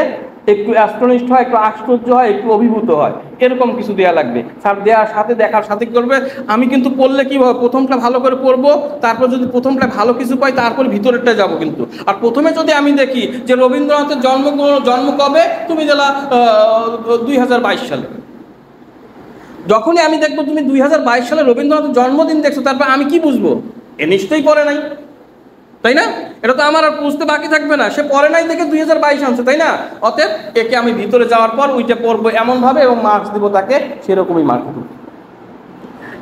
একটু অ্যাস্টনিশড হয়, একটু আশ্চর্য হয়, একটু অভিভূত হয়, এরকম কিছু দেওয়া লাগবে। স্যার দেওয়ার সাথে দেখার সাথে কি করবে, আমি কিন্তু পড়লে কি হবে, প্রথমটা ভালো করে পড়বো, তারপর যদি প্রথমটা ভালো কিছু পাই তারপর ভিতরেরটা যাব কিন্তু। আর প্রথমে যদি আমি দেখি যে রবীন্দ্রনাথের জন্ম কবে, তুমি দিলা 2022 সালে, যখনই আমি দেখবো তুমি 2022 সালে রবীন্দ্রনাথের জন্মদিন দেখছো, তারপর আমি কি বুঝবো, এ নিশ্চয়ই পড়ে নাই, তাই না? এটা তো আমার আর বুঝতে বাকি থাকবে না, সে পড়ে নাই দেখে 2022 আনছে, তাই না? অতএব একে আমি ভিতরে যাওয়ার পর ওইটা পড়বো এমনভাবে এবং মার্কস দিব তাকে সেরকমই মার্কস দিব,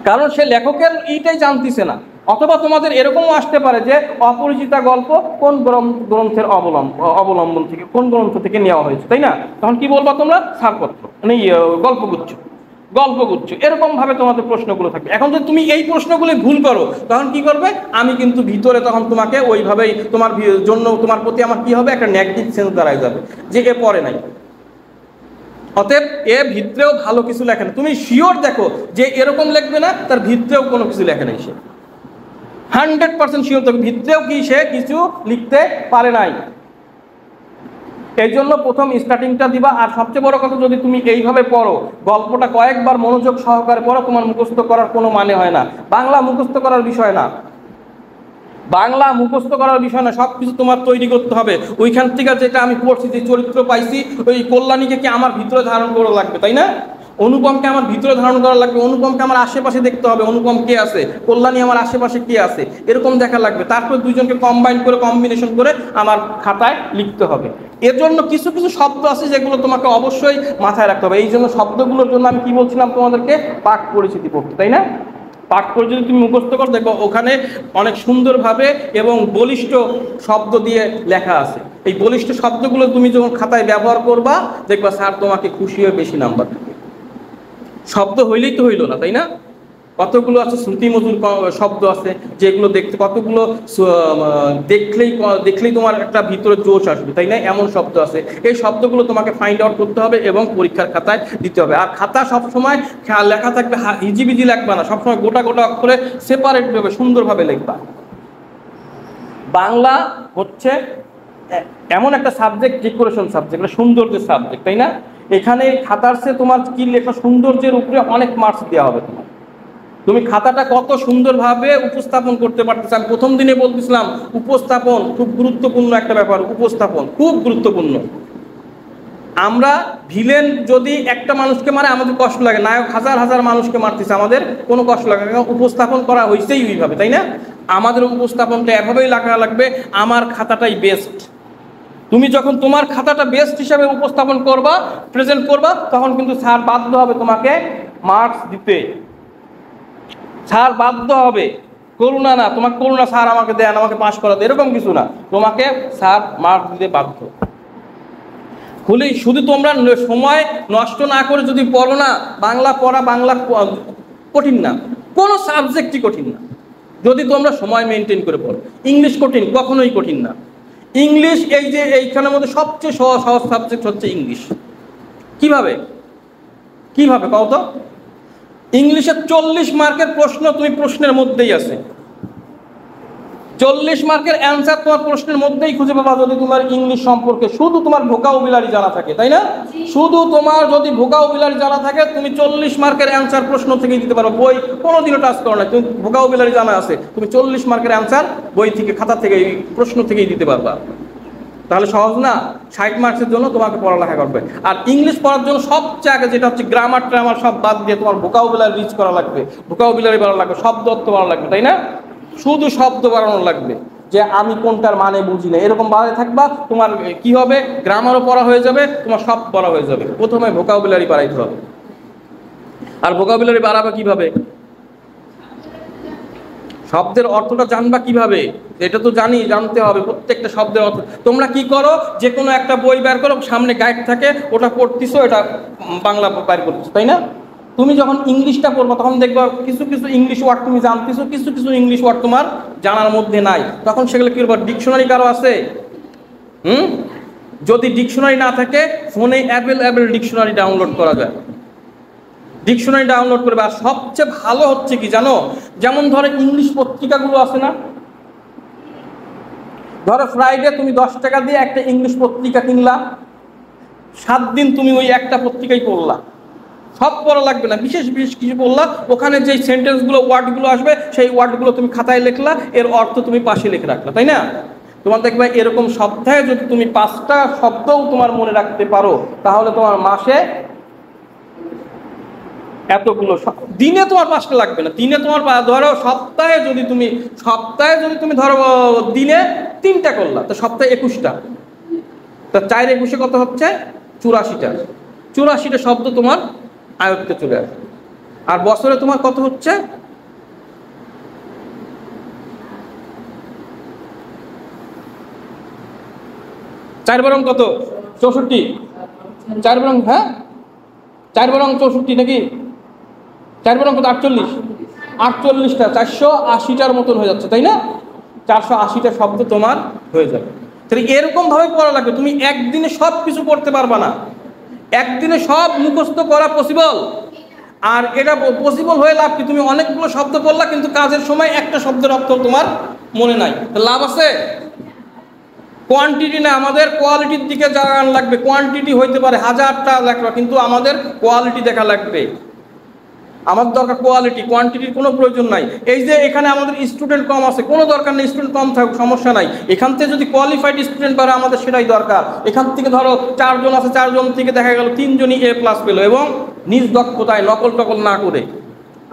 কারণ সে লেখকের এইটাই জানতেছে না। অথবা তোমাদের এরকমও আসতে পারে যে অপরিচিতা গল্প কোন গ্রন্থের অবলম্বন থেকে, কোন গ্রন্থ থেকে নেওয়া হয়েছে, তাই না? তখন কি বলবা তোমরা, ছাড়পত্র মানে গল্পগুচ্ছ, এরকম ভাবে তোমাদের প্রশ্নগুলো থাকবে। এখন যদি তুমি এই প্রশ্নগুলো ভুল করো, তখন কি করবে, আমি কিন্তু ভিতরে তখন তোমাকে ওইভাবেই তোমার জন্য, তোমার প্রতি আমার কি হবে, একটা নেগেটিভ সেন্স দাঁড়ায় যাবে যে এ পড়ে নাই। অতএব এ ভিতরেও ভালো কিছু লেখে না, তুমি শিওর দেখো যে এরকম লিখবে না, তার ভিতরেও কোনো কিছু লেখে নাই, সে 100% শিওর থাকবে ভিতরেও কি সে কিছু লিখতে পারে নাই। এই জন্য প্রথম স্টার্টিংটা দিবা। আর সবচেয়ে বড় কথা, যদি তুমি এইভাবে পড়ো, গল্পটা কয়েকবার মনোযোগ সহকারে পড়ো, তোমার মুখস্থ করার কোনো মানে হয় না। বাংলা মুখস্থ করার বিষয় না, বাংলা মুখস্থ করার বিষয় না, সব কিছু তোমার তৈরি করতে হবে। ওইখান থেকে যেটা আমি পড়ছি, যে চরিত্র পাইছি, ওই কল্যাণীকে কি আমার ভিতরে ধারণ করা লাগবে, তাই না? অনুপমকে আমার ভিতরে ধারণ করা লাগবে, অনুপমকে আমার আশেপাশে দেখতে হবে, অনুপম কে আছে, কল্যাণী আমার আশেপাশে কে আছে, এরকম দেখা লাগবে। তারপর দুইজনকে কম্বিনেশন করে আমার খাতায় লিখতে হবে। এর জন্য কিছু কিছু শব্দ আছে যেগুলো তোমাকে অবশ্যই মাথায় রাখতে হবে। এই জন্য শব্দগুলোর জন্য আমি কি বলছিলাম তোমাদেরকে, পাঠ পরিচিতি পড়তে, তাই না? পাঠ করে যদি তুমি মুখস্থ করো, দেখবো ওখানে অনেক সুন্দরভাবে এবং বলিষ্ঠ শব্দ দিয়ে লেখা আছে। এই বলিষ্ঠ শব্দগুলো তুমি যখন খাতায় ব্যবহার করবা, দেখবা স্যার তোমাকে খুশি হয়ে বেশি নাম্বার দেবে। শব্দ হইলেই তো হইল না, তাই না? কতগুলো আছে শ্রুতিমধুর শব্দ আছে, যেগুলো দেখতে, কতগুলো দেখলেই তোমার একটা ভিতরে জোশ আসবে, তাই না? এমন শব্দ আছে, এই শব্দগুলো তোমাকে ফাইন্ড আউট করতে হবে এবং পরীক্ষার খাতায় দিতে হবে। আর খাতা সবসময় লেখা থাকবে, হিজিবিজি লিখবা না, সবসময় গোটা গোটা অক্ষরে সেপারেট ভাবে সুন্দরভাবে লিখবা। বাংলা হচ্ছে এমন একটা সাবজেক্ট, ডেকোরেশন সাবজেক্ট, সৌন্দর্যের সাবজেক্ট, তাই না? এখানে খাতার চেয়ে তোমার কি লেখা, সৌন্দর্যের উপরে অনেক মার্কস দেওয়া হবে তোমার। তুমি খাতাটা কত সুন্দরভাবে উপস্থাপন করতে পারতেছ। আমি প্রথম দিনে বলতেছিলাম, উপস্থাপন খুব গুরুত্বপূর্ণ একটা ব্যাপার, উপস্থাপন খুব গুরুত্বপূর্ণ। আমরা ভিলেন যদি একটা মানুষকে মারে আমাদের কষ্ট লাগে, নায়ক হাজার হাজার মানুষকে মারতেছে আমাদের কোনো কষ্ট লাগে না, উপস্থাপন করা হয়েছেই ওইভাবে, তাই না? আমাদের উপস্থাপনটা এভাবেই লেখা লাগবে, আমার খাতাটাই বেস্ট। তুমি যখন তোমার খাতাটা বেস্ট হিসাবে উপস্থাপন করবা, প্রেজেন্ট করবা, তখন কিন্তু স্যার বাধ্য হবে তোমাকে মার্কস দিতে। স্যার বাধ্য হবে, করুণা না, তোমাকে করুণা স্যার আমাকে দেন, আমাকে পাস করাতে, এরকম কিছু না, তোমাকে স্যার মার্কস দিতে বাধ্য। শুধু তোমরা সময় নষ্ট না করে যদি পড়ো না, বাংলা পড়া, বাংলা কঠিন না, কোনো সাবজেক্টই কঠিন না যদি তোমরা সময় মেনটেন করে পড়ো। ইংলিশ কঠিন, কখনোই কঠিন না। ইংলিশ, এই যে এইখানের মধ্যে সবচেয়ে সহজ সাবজেক্ট হচ্ছে ইংলিশ। কিভাবে কও তো? ইংলিশের 40 মার্কের প্রশ্ন তুমি প্রশ্নের মধ্যেই আছে, 40 মার্কের অ্যান্সার তোমার প্রশ্নের মধ্যেই খুঁজে পাবা, যদি তোমার ইংলিশ সম্পর্কে শুধু তোমার ভোকাবুলারি জানা থাকে, তাই না? শুধু তোমার যদি ভোকাবুলারি জানা থাকে, তুমি 40 মার্কের অ্যান্সার প্রশ্ন থেকেই দিতে পারো। বই কোনোদিনও টাচ করো না, তুমি ভোকাবুলারি জানা আছে, তুমি 40 মার্কের অ্যান্সার বই থেকে, খাতা থেকে, প্রশ্ন থেকেই দিতে পারবা। তাহলে সহজ না? 60 মার্কসের জন্য তোমাকে পড়ালেখা করবে। আর ইংলিশ পড়ার জন্য সবচেয়ে আগে যেটা হচ্ছে গ্রামার ট্রামার সব বাদ দিয়ে তোমার ভোকাবুলারি রিচ করা লাগবে, ভোকাবুলারি বাড়ানো লাগবে, শব্দ অর্থ বাড়ানো লাগবে, তাই না? শুধু শব্দ বাড়ানো লাগবে, যে আমি কোনটার মানে বুঝি না, এরকম বাড়াতে থাকবা, তোমার কি হবে, গ্রামারও পড়া হয়ে যাবে, তোমার সব পড়া হয়ে যাবে। প্রথমে ভোকাবুলারি বাড়াইতে হবে। আর ভোকাবুলারি বাড়াবে কিভাবে? শব্দের অর্থটা জানবা কিভাবে? এটা তো জানতে হবে প্রত্যেকটা শব্দের অর্থ। তোমরা কি করো, যে কোনো একটা বই বের করো, সামনে গাইড থাকে, ওটা পড়তেছো, এটা বাংলা বের করতেছো, তাই না? তুমি যখন ইংলিশটা পড়বো তখন দেখবা কিছু কিছু ইংলিশ ওয়ার্ড তুমি জানতেছো, কিছু কিছু ইংলিশ ওয়ার্ড তোমার জানার মধ্যে নাই। তখন সেগুলো কি করবো? ডিকশনারি কারো আছে? যদি ডিকশনারি না থাকে, ফোনে অ্যাভেলেবেল ডিকশনারি ডাউনলোড করা যায়, ডিকশনারি ডাউনলোড করবে। আর সবচেয়ে ভালো হচ্ছে কি জানো, যেমন ধরো ইংলিশ পত্রিকাগুলো আছে না, ধরো ফ্রাইডে তুমি 10 টাকা দিয়ে একটা ইংলিশ পত্রিকা কিনলা, 7 দিন তুমি ওই একটা পত্রিকাই পড়লা, সব পড়া লাগবে না, বিশেষ বিশেষ কিছু পড়লা, ওখানে যে সেন্টেন্সগুলো ওয়ার্ডগুলো আসবে সেই ওয়ার্ডগুলো তুমি খাতায় লিখলা, এর অর্থ তুমি পাশে লিখে রাখলা, তাই না? তোমার দেখবে এরকম সপ্তাহে যদি তুমি 5টা শব্দও তোমার মনে রাখতে পারো, তাহলে তোমার মাসে এতগুলো, দিনে তোমার 5টা লাগবে না, দিনে তোমার ধরো সপ্তাহে যদি তুমি ধরো দিনে 3টা করলা, তো সপ্তাহে 21টা, তা 4 21 কত হচ্ছে? 84টা। 84টা শব্দ তোমার আয়ত্তে চলে আসে। আর বছরে তোমার কত হচ্ছে? 4 বরং কত? 64। 4 বরং, হ্যাঁ 4 বরং 64 নাকি? 4 বরং কত? 48। 48টা, 480টার মতন হয়ে যাচ্ছে, তাই না? 480টা শব্দ তোমার হয়ে যাবে। তাহলে এরকম ভাবে পড়া লাগবে। তুমি একদিনে সব কিছু পড়তে পারবা না, একদিনে সব মুখস্থ করা পসিবল। আর এটা পসিবল হয়ে লাভ কি? তুমি অনেকগুলো শব্দ পড়লা, কিন্তু কাজের সময় একটা শব্দের অর্থ তোমার মনে নাই, লাভ আছে? কোয়ান্টিটি না, আমাদের কোয়ালিটির দিকে জাগান লাগবে। কোয়ান্টিটি হইতে পারে 1000টা লেখা, কিন্তু আমাদের কোয়ালিটি দেখা লাগবে। আমাদের দরকার কোয়ালিটি, কোয়ান্টিটির কোনো প্রয়োজন নাই। এই যে এখানে আমাদের স্টুডেন্ট কম আছে, কোনো দরকার নেই, স্টুডেন্ট কম থাকুক, সমস্যা নাই। এখান থেকে যদি কোয়ালিফাইড স্টুডেন্ট পারে, আমাদের সেটাই দরকার। এখান থেকে ধরো 4 জন আছে, 4 জন থেকে দেখা গেল 3 জনই A+ পেলো, এবং নিজ দক্ষতায় নকল টকল না করে।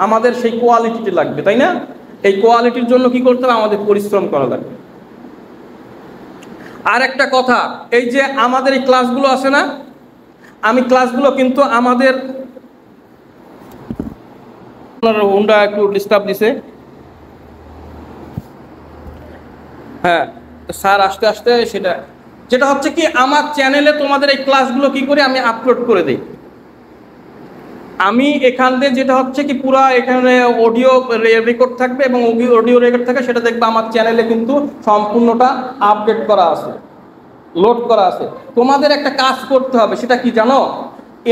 আমাদের সেই কোয়ালিটিটি লাগবে, তাই না? এই কোয়ালিটির জন্য কি করতে হবে? আমাদের পরিশ্রম করা লাগবে। আর একটা কথা, এই যে আমাদের এই ক্লাসগুলো আছে না, আমি ক্লাসগুলো কিন্তু আমাদের হুন্ডা একটু ডিস্টার্ব দিছে, হ্যাঁ স্যার আসতে আসতে, যেটা হচ্ছে কি, আমার চ্যানেলে তোমাদের এই ক্লাসগুলো কি করে আমি আপলোড করে দিই। আমি এখান থেকে যেটা হচ্ছে কি, পুরো এখানে অডিও রেকর্ড থাকবে, এবং অডিও রেকর্ড থাকে, সেটা দেখবে আমার চ্যানেলে কিন্তু সম্পূর্ণটা আপডেট করা আছে, লোড করা আছে। তোমাদের একটা কাজ করতে হবে, সেটা কি জানো?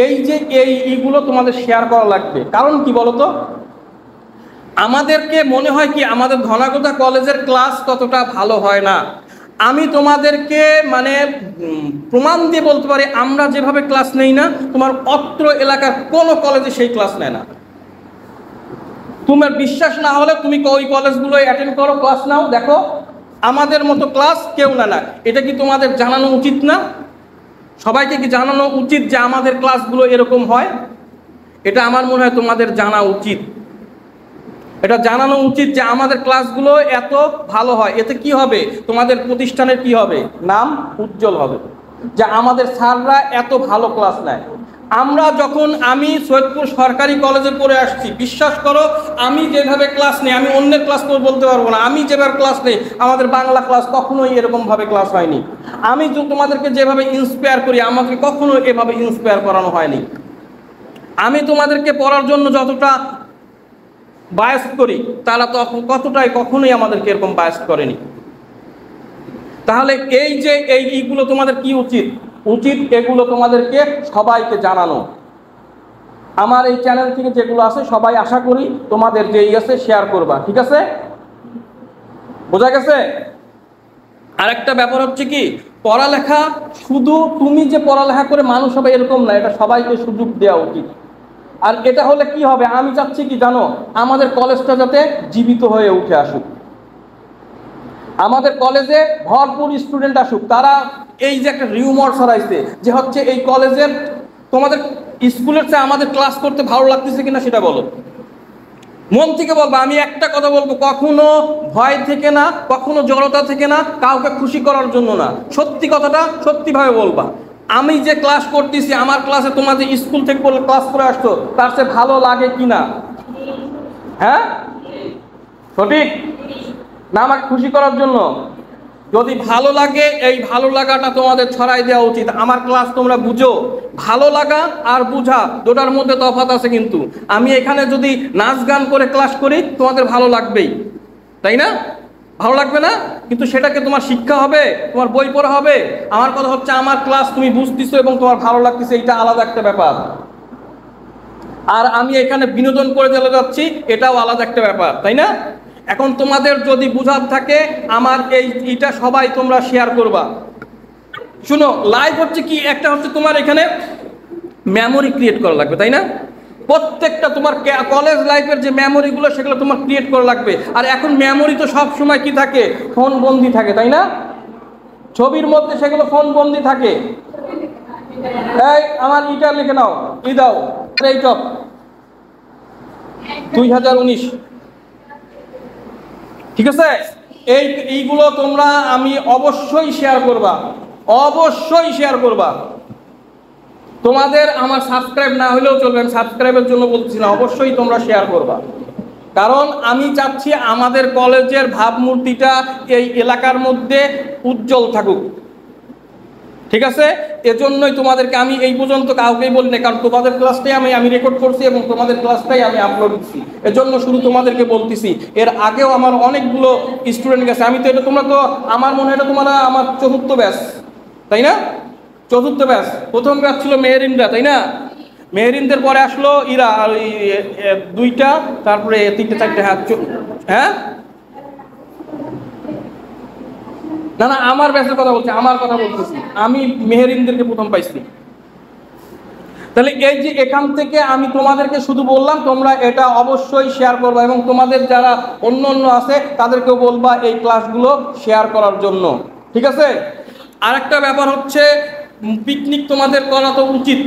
এই যে এইগুলো তোমাদের শেয়ার করা লাগবে। কারণ কি বলতো, আমাদেরকে মনে হয় কি আমাদের ধনাগোদা কলেজের ক্লাস ততটা ভালো হয় না। আমি তোমাদেরকে মানে প্রমাণ দিয়ে বলতে পারি, আমরা যেভাবে ক্লাস নেই না, তোমার অত্র এলাকার কোনো কলেজে সেই ক্লাস নেয় না। তোমার বিশ্বাস না হলে তুমি ওই কলেজগুলো অ্যাটেন্ড করো, ক্লাস নাও, দেখো আমাদের মতো ক্লাস কেউ নেয় না। এটা কি তোমাদের জানানো উচিত না? সবাইকে কি জানানো উচিত যে আমাদের ক্লাসগুলো এরকম হয়? এটা আমার মনে হয় তোমাদের জানা উচিত। এটা জানানো উচিত যে আমাদের ক্লাসগুলো এত ভালো হয়। এতে কি হবে? তোমাদের প্রতিষ্ঠানের কি হবে? নাম উজ্জ্বল হবে, যে আমাদের স্যাররা এত ভালো ক্লাস নেয়। আমি সৈয়দপুর সরকারি কলেজে পড়ে আসছি, বিশ্বাস করো আমি যেভাবে ক্লাস নেই, আমি অন্যের ক্লাস বলতে পারবো না। আমি যেভাবে ক্লাস নেই, আমাদের বাংলা ক্লাস কখনোই এরকমভাবে ক্লাস হয়নি। আমি তোমাদেরকে যেভাবে ইন্সপায়ার করি, আমাকে কখনো এভাবে ইন্সপায়ার করানো হয়নি। আমি তোমাদেরকে পড়ার জন্য যতটা বায়াস করি, তারা কতটাই কখনোই আমাদেরকে এরকম বায়াস করেনি। তাহলে এই যে এইগুলো তোমাদের কি উচিত? এগুলো তোমাদেরকে সবাইকে জানানো। আমার এই চ্যানেল থেকে যেগুলো আছে, সবাই আশা করি তোমাদের যেই আছে শেয়ার করবা, ঠিক আছে? বোঝা গেছে? আরেকটা ব্যাপার হচ্ছে কি, পড়ালেখা শুধু তুমি যে পড়ালেখা করে মানুষ হবে এরকম না, এটা সবাইকে সুযোগ দেওয়া উচিত। আর এটা হলে কি হবে, আমি চাচ্ছি কি জানো, আমাদের কলেজটা যাতে জীবিত হয়ে উঠে আসুক, আমাদের কলেজে ভরপুর স্টুডেন্ট আসুক, তারা এই যে একটা রিউমার ছড়াইছে যে হচ্ছে এই কলেজের তোমাদের স্কুলের চেয়ে আমাদের ক্লাস করতে ভালো লাগতেছে কিনা সেটা বলো। মন থেকে বলবো। আমি একটা কথা বলবো, কখনো ভয় থেকে না, কখনো জড়তা থেকে না, কাউকে খুশি করার জন্য না, সত্যি কথাটা সত্যিভাবে বলবা। আমি যে ক্লাস করতেছি, আমার ক্লাসে তোমরা যে স্কুল থেকে বলে ক্লাস করে আসছো, তার চেয়ে ভালো লাগে কিনা? হ্যাঁ, সঠিক না? আমাকে খুশি করার জন্য। যদি ভালো লাগে, এই ভালো লাগাটা তোমাদের ছড়াই দেওয়া উচিত। আমার ক্লাস তোমরা বুঝো, ভালো লাগা আর বুঝা দুটার মধ্যে তফাৎ আছে। কিন্তু আমি এখানে যদি নাচ গান করে ক্লাস করি, তোমাদের ভালো লাগবেই, তাই না? ভালো লাগবে না? কিন্তু সেটাকে তোমার শিক্ষা হবে, তোমার বই পড়া হবে। আমার কথা হচ্ছে, আমার ক্লাস তুমি বুঝতেছো এবং তোমার ভালো লাগতেছে, এটা আলাদা একটা ব্যাপার। আর আমি এখানে বিনোদন করে চলে যাচ্ছি, এটাও আলাদা একটা ব্যাপার, তাই না? এখন তোমাদের যদি বুঝার থাকে, আমার এইটা সবাই তোমরা শেয়ার করবা। শুনো, লাইভ হচ্ছে কি, একটা হচ্ছে তোমার এখানে মেমোরি ক্রিয়েট করা লাগবে, তাই না? প্রত্যেকটা তোমার কলেজ লাইফের যে মেমোরিগুলো, সেগুলো তোমার ক্রিয়েট করা লাগবে। আর এখন মেমোরি তো সব সময় কি থাকে? ফোন বন্দি থাকে, তাই না? ছবির মধ্যে সেগুলো ফোন বন্দি থাকে। এই আমার ইটা লিখে নাও, দাও, এইট অফ 2019, ঠিক আছে? এইগুলো তোমরা আমি অবশ্যই শেয়ার করবা, অবশ্যই শেয়ার করবা। তোমাদের আমার সাবস্ক্রাইব না হলেও চলবে, আমি সাবস্ক্রাইবের জন্য বলছি না, অবশ্যই তোমরা শেয়ার করবা। কারণ আমি চাচ্ছি আমাদের কলেজের ভাবমূর্তিটা এই এলাকার মধ্যে উজ্জ্বল থাকুক, ঠিক আছে? এজন্যই তোমাদেরকে আমি এই পর্যন্ত কাউকেই বলি না, কারণ তোমাদের ক্লাসটাই আমি রেকর্ড করছি এবং তোমাদের ক্লাসটাই আমি আপলোড দিচ্ছি, এজন্য শুধু তোমাদেরকে বলতেছি। এর আগেও আমার অনেকগুলো স্টুডেন্ট গেছে। আমি তো এটা, তোমরা তো আমার মনে হয় এটা তোমরা আমার চতুর্থ ব্যাচ, তাই না? চতুর্থ ব্যাচ। প্রথম ব্যাচ ছিল মেহেরিনরা, তাই না? মেহেরিনদের পরে আসলো ইরা, আর দুইটা, তারপরে তিনটে চারটে। হ্যাঁ, না না, আমার ব্যাচের কথা বলছি, আমার কথা বলতেছি। আমি মেহেরিনদেরকে প্রথম পাইছি। তাহলে এই যে এখান থেকে আমি তোমাদেরকে শুধু বললাম, তোমরা এটা অবশ্যই শেয়ার করবা এবং তোমাদের যারা অন্য অন্য আছে তাদেরকেও বলবা এই ক্লাসগুলো শেয়ার করার জন্য, ঠিক আছে? আরেকটা ব্যাপার হচ্ছে, পিকনিক তোমাদের করা তো উচিত।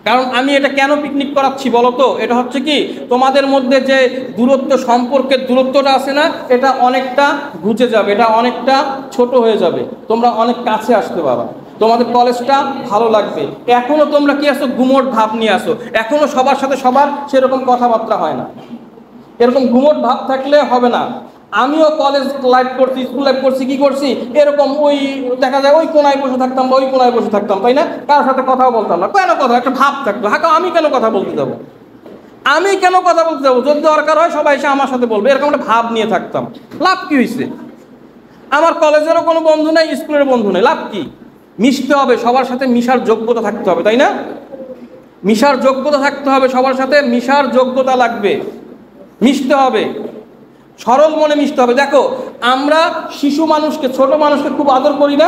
কারণ আমি এটা কেন পিকনিক করাচ্ছি বলো তো? এটা হচ্ছে কি, তোমাদের মধ্যে যে দূরত্ব, সম্পর্কের দূরত্বটা আছে না, এটা অনেকটা ঘুচে যাবে, এটা অনেকটা ছোট হয়ে যাবে, তোমরা অনেক কাছে আসতে পারবা, তোমাদের কলেজটা ভালো লাগবে। এখনো তোমরা কি আসো, গুমোট ভাব নিয়ে আসো, এখনো সবার সাথে সবার সেরকম কথাবার্তা হয় না। এরকম গুমোট ভাব থাকলে হবে না। আমিও কলেজ লাইফ করছি, স্কুল লাইফ করছি, কি করছি, এরকম ওই দেখা যায় ওই কোনায় বসে থাকতাম বা ওই কোনায় বসে থাকতাম, তাই না? কারোর সাথে কথাও বলতাম না। কেন কথা? একটা ভাব থাকতো, হাঁকা আমি কেন কথা বলতে যাবো, আমি কেন কথা বলতে যাবো? যদি দরকার হয় সবাই এসে আমার সাথে বলবে, এরকম একটা ভাব নিয়ে থাকতাম। লাভ কি হয়েছে? আমার কলেজেরও কোনো বন্ধু নেই, স্কুলের বন্ধু নেই, লাভ কি? মিশতে হবে, সবার সাথে মিশার যোগ্যতা থাকতে হবে, তাই না? মিশার যোগ্যতা থাকতে হবে, সবার সাথে মিশার যোগ্যতা লাগবে, মিশতে হবে, সরল মনে মিশতে হবে। দেখো, আমরা শিশু মানুষকে, ছোট মানুষকে খুব আদর করি না?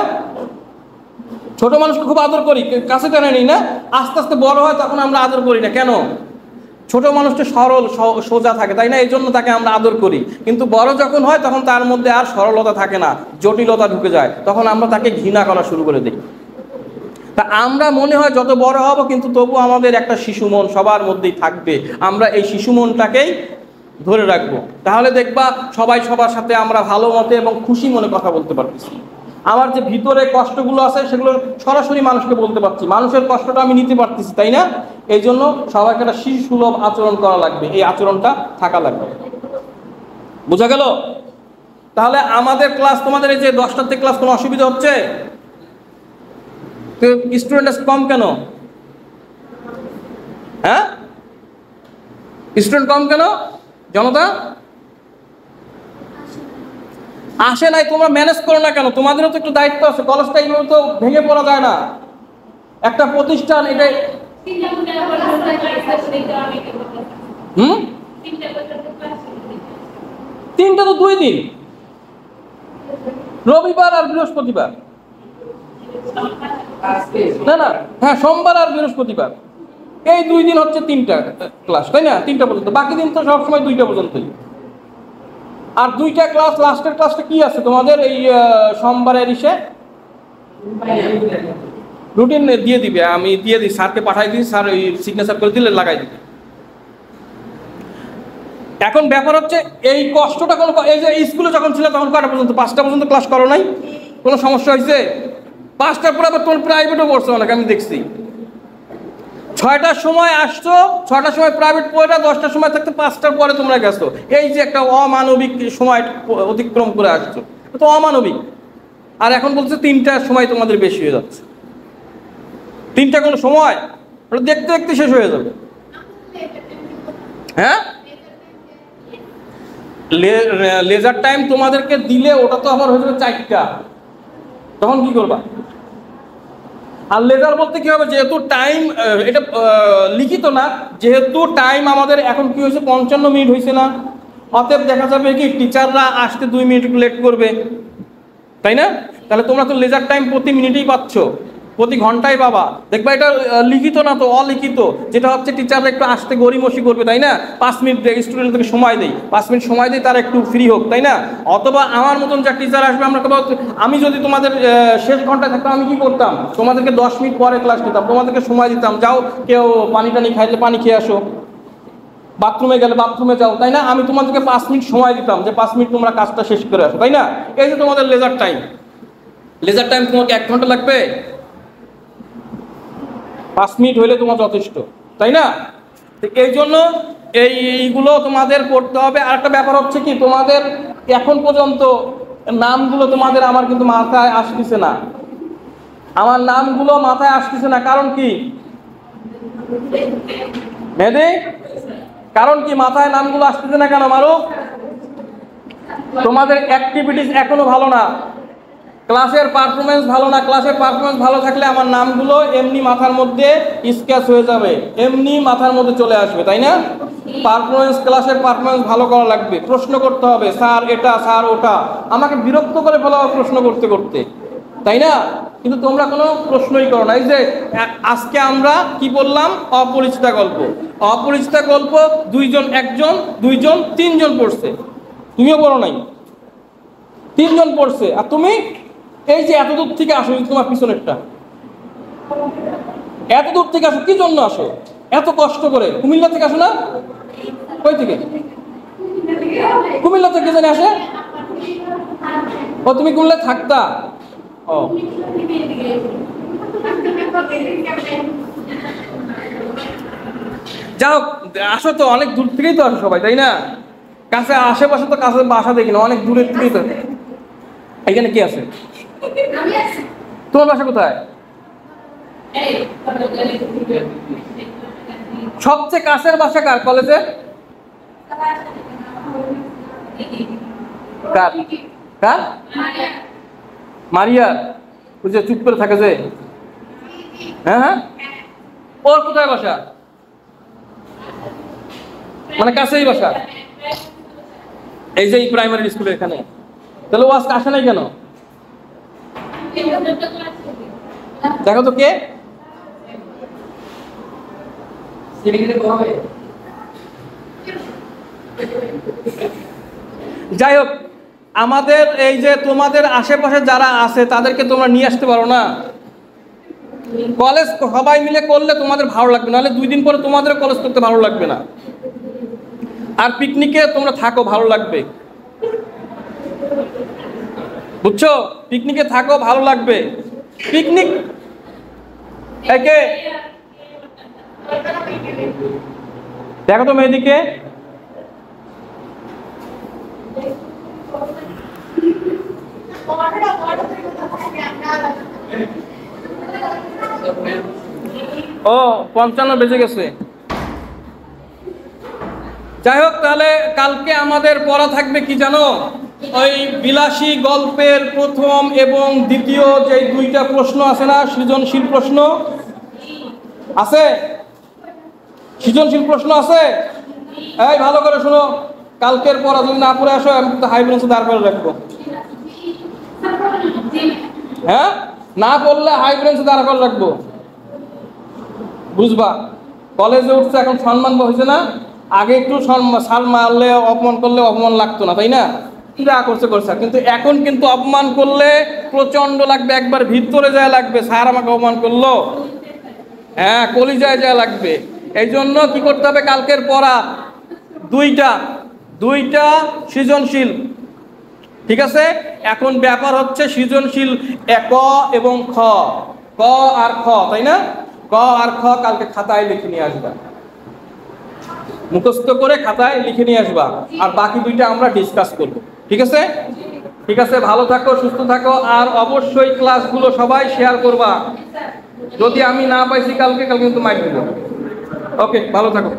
ছোট মানুষকে খুব আদর করি, কাছে টেনে নিই না? আস্তে আস্তে বড় হয় তখন আমরা আদর করি না, কেন? ছোট মানুষটা সরল সোজা থাকে, তাই না? এই জন্য তাকে আমরা আদর করি। কিন্তু বড় যখন হয় তখন তার মধ্যে আর সরলতা থাকে না, জটিলতা ঢুকে যায়, তখন আমরা তাকে ঘৃণা করা শুরু করে দিই। তা আমরা মনে হয় যত বড় হব, কিন্তু তবু আমাদের একটা শিশু মন সবার মধ্যেই থাকবে। আমরা এই শিশু মনটাকেই ধরে রাখবো, তাহলে দেখবা সবাই সবার সাথে আমরা ভালো মতে এবং খুশি মনে কথা বলতে পারতেছি। আমার যে ভিতরে কষ্টগুলো আছে সেগুলো সরাসরি মানুষকে বলতে পারছি, মানুষের কষ্টটা আমি নিতে পারতেছি, তাই না? এই জন্য সবাইকে একটা শিশু সুলভ আচরণ করা লাগবে, এই আচরণটা থাকা লাগবে। বোঝা গেল? তাহলে আমাদের ক্লাস, তোমাদের এই যে 10টার ক্লাস, কোনো অসুবিধা হচ্ছে? স্টুডেন্ট কম কেন? হ্যাঁ, স্টুডেন্ট কম কেন জনতা? আসে নাই, তোমরা ম্যানেজ করো না কেন? তোমাদেরও তো একটু দায়িত্ব আছে, কলেজটা এইভাবে তো ভেঙে পড়া যায় না, একটা প্রতিষ্ঠান। এটাই তিনটা তো 2 দিন, রবিবার আর বৃহস্পতিবার। না না, হ্যাঁ, সোমবার আর বৃহস্পতিবার, এই 2 দিন হচ্ছে 3টা ক্লাস, তাই না? 3টা পর্যন্ত, বাকি দিন তো সবসময় 2টা পর্যন্তই। আর 2টা ক্লাস, লাস্টের ক্লাসটা কি আছে তোমাদের এই সোমবারের ইসে? রুটিন দিয়ে দিবে, আমি দিয়ে দিই, স্যারকে পাঠাই দিই, স্যার ওই সিগনেচার করে দিলে লাগাই দিবে। এখন ব্যাপার হচ্ছে এই কষ্টটা কোনো, এই যে স্কুলে যখন ছিল তখন কটা পর্যন্ত, 5টা পর্যন্ত ক্লাস করো নাই? কোনো সমস্যা হয়েছে? 5টার পর আবার তোমার প্রাইভেটও পড়ছো অনেক, আমি দেখছি। 6টার সময় আসছো, 6টার সময় প্রাইভেট পড়ে 10টার সময় থাকতে 5টার পরে তোমরা গেছো। এই যে একটা অমানবিক সময় অতিক্রম করে আসছো, তো অমানবিক। আর এখন বলছে 3টার সময় তোমাদের বেশি হয়ে যাচ্ছে। 3টা কোনো সময়? ওটা দেখতে দেখতে শেষ হয়ে যাবে। হ্যাঁ, লেজার টাইম তোমাদেরকে দিলে ওটা তো আবার হয়ে যাবে 4টা, তখন কি করবা? আর লেজার বলতে কি হবে, যেহেতু টাইম এটা লিখিত না, যেহেতু টাইম আমাদের এখন কি হয়েছে 55 মিনিট হয়েছে না, অতএব দেখা যাবে কি টিচাররা আসতে 2 মিনিট লেট করবে, তাই না? তাহলে তোমরা তো লেজার টাইম প্রতি মিনিটেই পাচ্ছ, প্রতি ঘন্টায় পাবা। দেখবা এটা লিখিত না তো অলিখিত, যেটা হচ্ছে টিচাররা একটু আসতে গড়িমসি করবে, তাই না? 5 মিনিট স্টুডেন্টদেরকে সময় দেই, 5 মিনিট সময় দেই, তারা একটু ফ্রি হোক, তাই না? অথবা আমার মতন যা টিচার আসবে, আমরা আমি যদি তোমাদের শেষ ঘন্টায় থাকতাম, আমি কি করতাম? তোমাদেরকে 10 মিনিট পরে ক্লাস নিতাম, তোমাদেরকে সময় দিতাম, যাও কেউ পানি টানি খাইলে পানি খেয়ে আসো, বাথরুমে গেলে বাথরুমে যাও, তাই না? আমি তোমাদেরকে 5 মিনিট সময় দিতাম যে 5 মিনিট তোমরা কাজটা শেষ করে আসো, তাই না? এই যে তোমাদের লেজার টাইম, লেজার টাইম তোমাকে 1 ঘন্টা লাগবে, 5 মিনিট হইলে তোমার যথেষ্ট, তাই না? এই জন্য এইগুলো তোমাদের করতে হবে। আর একটা ব্যাপার হচ্ছে কি, তোমাদের এখন পর্যন্ত নামগুলো তোমাদের আমার কিন্তু মাথায় আসতেছে না, আমার নামগুলো মাথায় আসতেছে না। কারণ কি মেহেদি? কারণ কি মাথায় নামগুলো আসতেছে না কেন মারুফ? তোমাদের অ্যাক্টিভিটিস এখনো ভালো না, ক্লাসের পারফরমেন্স ভালো না। ক্লাসের পারফরমেন্স ভালো থাকলে আমার নামগুলো এমনি মাথার মধ্যে স্কেচ হয়ে যাবে, এমনি মাথার মধ্যে চলে আসবে, তাই না? পারফরমেন্স, ক্লাসের পারফরমেন্স ভালো করা লাগবে, প্রশ্ন করতে হবে, স্যার এটা, স্যার ওটা, আমাকে বিরক্ত করে ফেলা প্রশ্ন করতে করতে, তাই না? কিন্তু তোমরা কোনো প্রশ্নই করো না। এই যে আজকে আমরা কি বললাম, অপরিচিতা গল্প। অপরিচিতা গল্প 2 জন, 1 জন, 2 জন, 3 জন পড়ছে, তুমিও পড়ো নাই, 3 জন পড়ছে। আর তুমি এই যে এত দূর থেকে আসো, তোমার পিছনেরটা এত দূর থেকে আসো, কি জন্য আসো এত কষ্ট করে? কুমিল্লা থেকে আসো না? কই থেকে? কুমিল্লা থেকে জানি আসে? ও তুমি কুমিল্লা থাকতা? ও যাও, আসো তো, অনেক দূর থেকেই তো আসো সবাই, তাই না? কাছে আশেপাশে তো কাছে বাসা দেখি না, অনেক দূরের থেকেই তো। এখানে কি আছে? তোমার বাসা কোথায়? সবচেয়ে কাছের বাসা কার কলেজে? কার? কার? মারিয়া। ওই যে চুপ করে থাকে যে, হ্যাঁ হ্যাঁ, ওর কোথায় বাসা? মানে কাছেই বাসা, এই যে প্রাইমারি স্কুলের এখানে। তাহলে ও আজকে আসে নাই কেন? দেখো তো কে? যাই হোক, আমাদের এই যে তোমাদের আশেপাশে যারা আছে তাদেরকে তোমরা নিয়ে আসতে পারো না? কলেজ সবাই মিলে করলে তোমাদের ভালো লাগবে, নাহলে 2 দিন পরে তোমাদের কলেজ করতে ভালো লাগবে না। আর পিকনিকে তোমরা থাকো, ভালো লাগবে, বুঝছো? পিকনিকে থাকো, ভালো লাগবে। পিকনিক একে দেখো তো মেয়েদিকে, ও 55 বেজে গেছে। যাই হোক, তাহলে কালকে আমাদের পড়া থাকবে কি জানো? ওই বিলাসী গল্পের প্রথম এবং দ্বিতীয় যে 2টা প্রশ্ন আছে না, সৃজনশীল প্রশ্ন আছে, সৃজনশীল প্রশ্ন আছে। এই ভালো করে শোনো, কালকের পড়া যদি না পড়ে আসো, আমি কিন্তু হাই ব্রেঞ্চে দাঁড় করে রাখবো। হ্যাঁ, না পড়লে হাই ব্রেঞ্চে দাঁড় করে রাখবো, বুঝবা? কলেজে উঠছে, এখন সম্মান হয়েছে না? আগে একটু সাল মারলে, অপমান করলে অপমান লাগতো না, তাই না? যা করছে করছে, কিন্তু এখন কিন্তু অপমান করলে প্রচন্ড লাগবে, একবার ভিতরে যায় লাগবে, স্যার আমাকে অপমান করলো, হ্যাঁ কলিজায় যায় লাগবে। এই জন্য কি করতে হবে, কালকের পড়া দুইটা সৃজনশীল, ঠিক আছে। এখন ব্যাপার হচ্ছে সৃজনশীল ক এবং খ, ক আর খ, তাই না? ক আর খ কালকে খাতায় লিখে নিয়ে আসবা, মুখস্থ করে খাতায় লিখে নিয়ে আসবা, আর বাকি দুইটা আমরা ডিসকাস করব, ঠিক আছে? ঠিক আছে, ভালো থাকো, সুস্থ থাকো, আর অবশ্যই ক্লাসগুলো সবাই শেয়ার করবা। যদি আমি না পাইছি কালকে কিন্তু মাইক দেবো। ওকে, ভালো থাকো।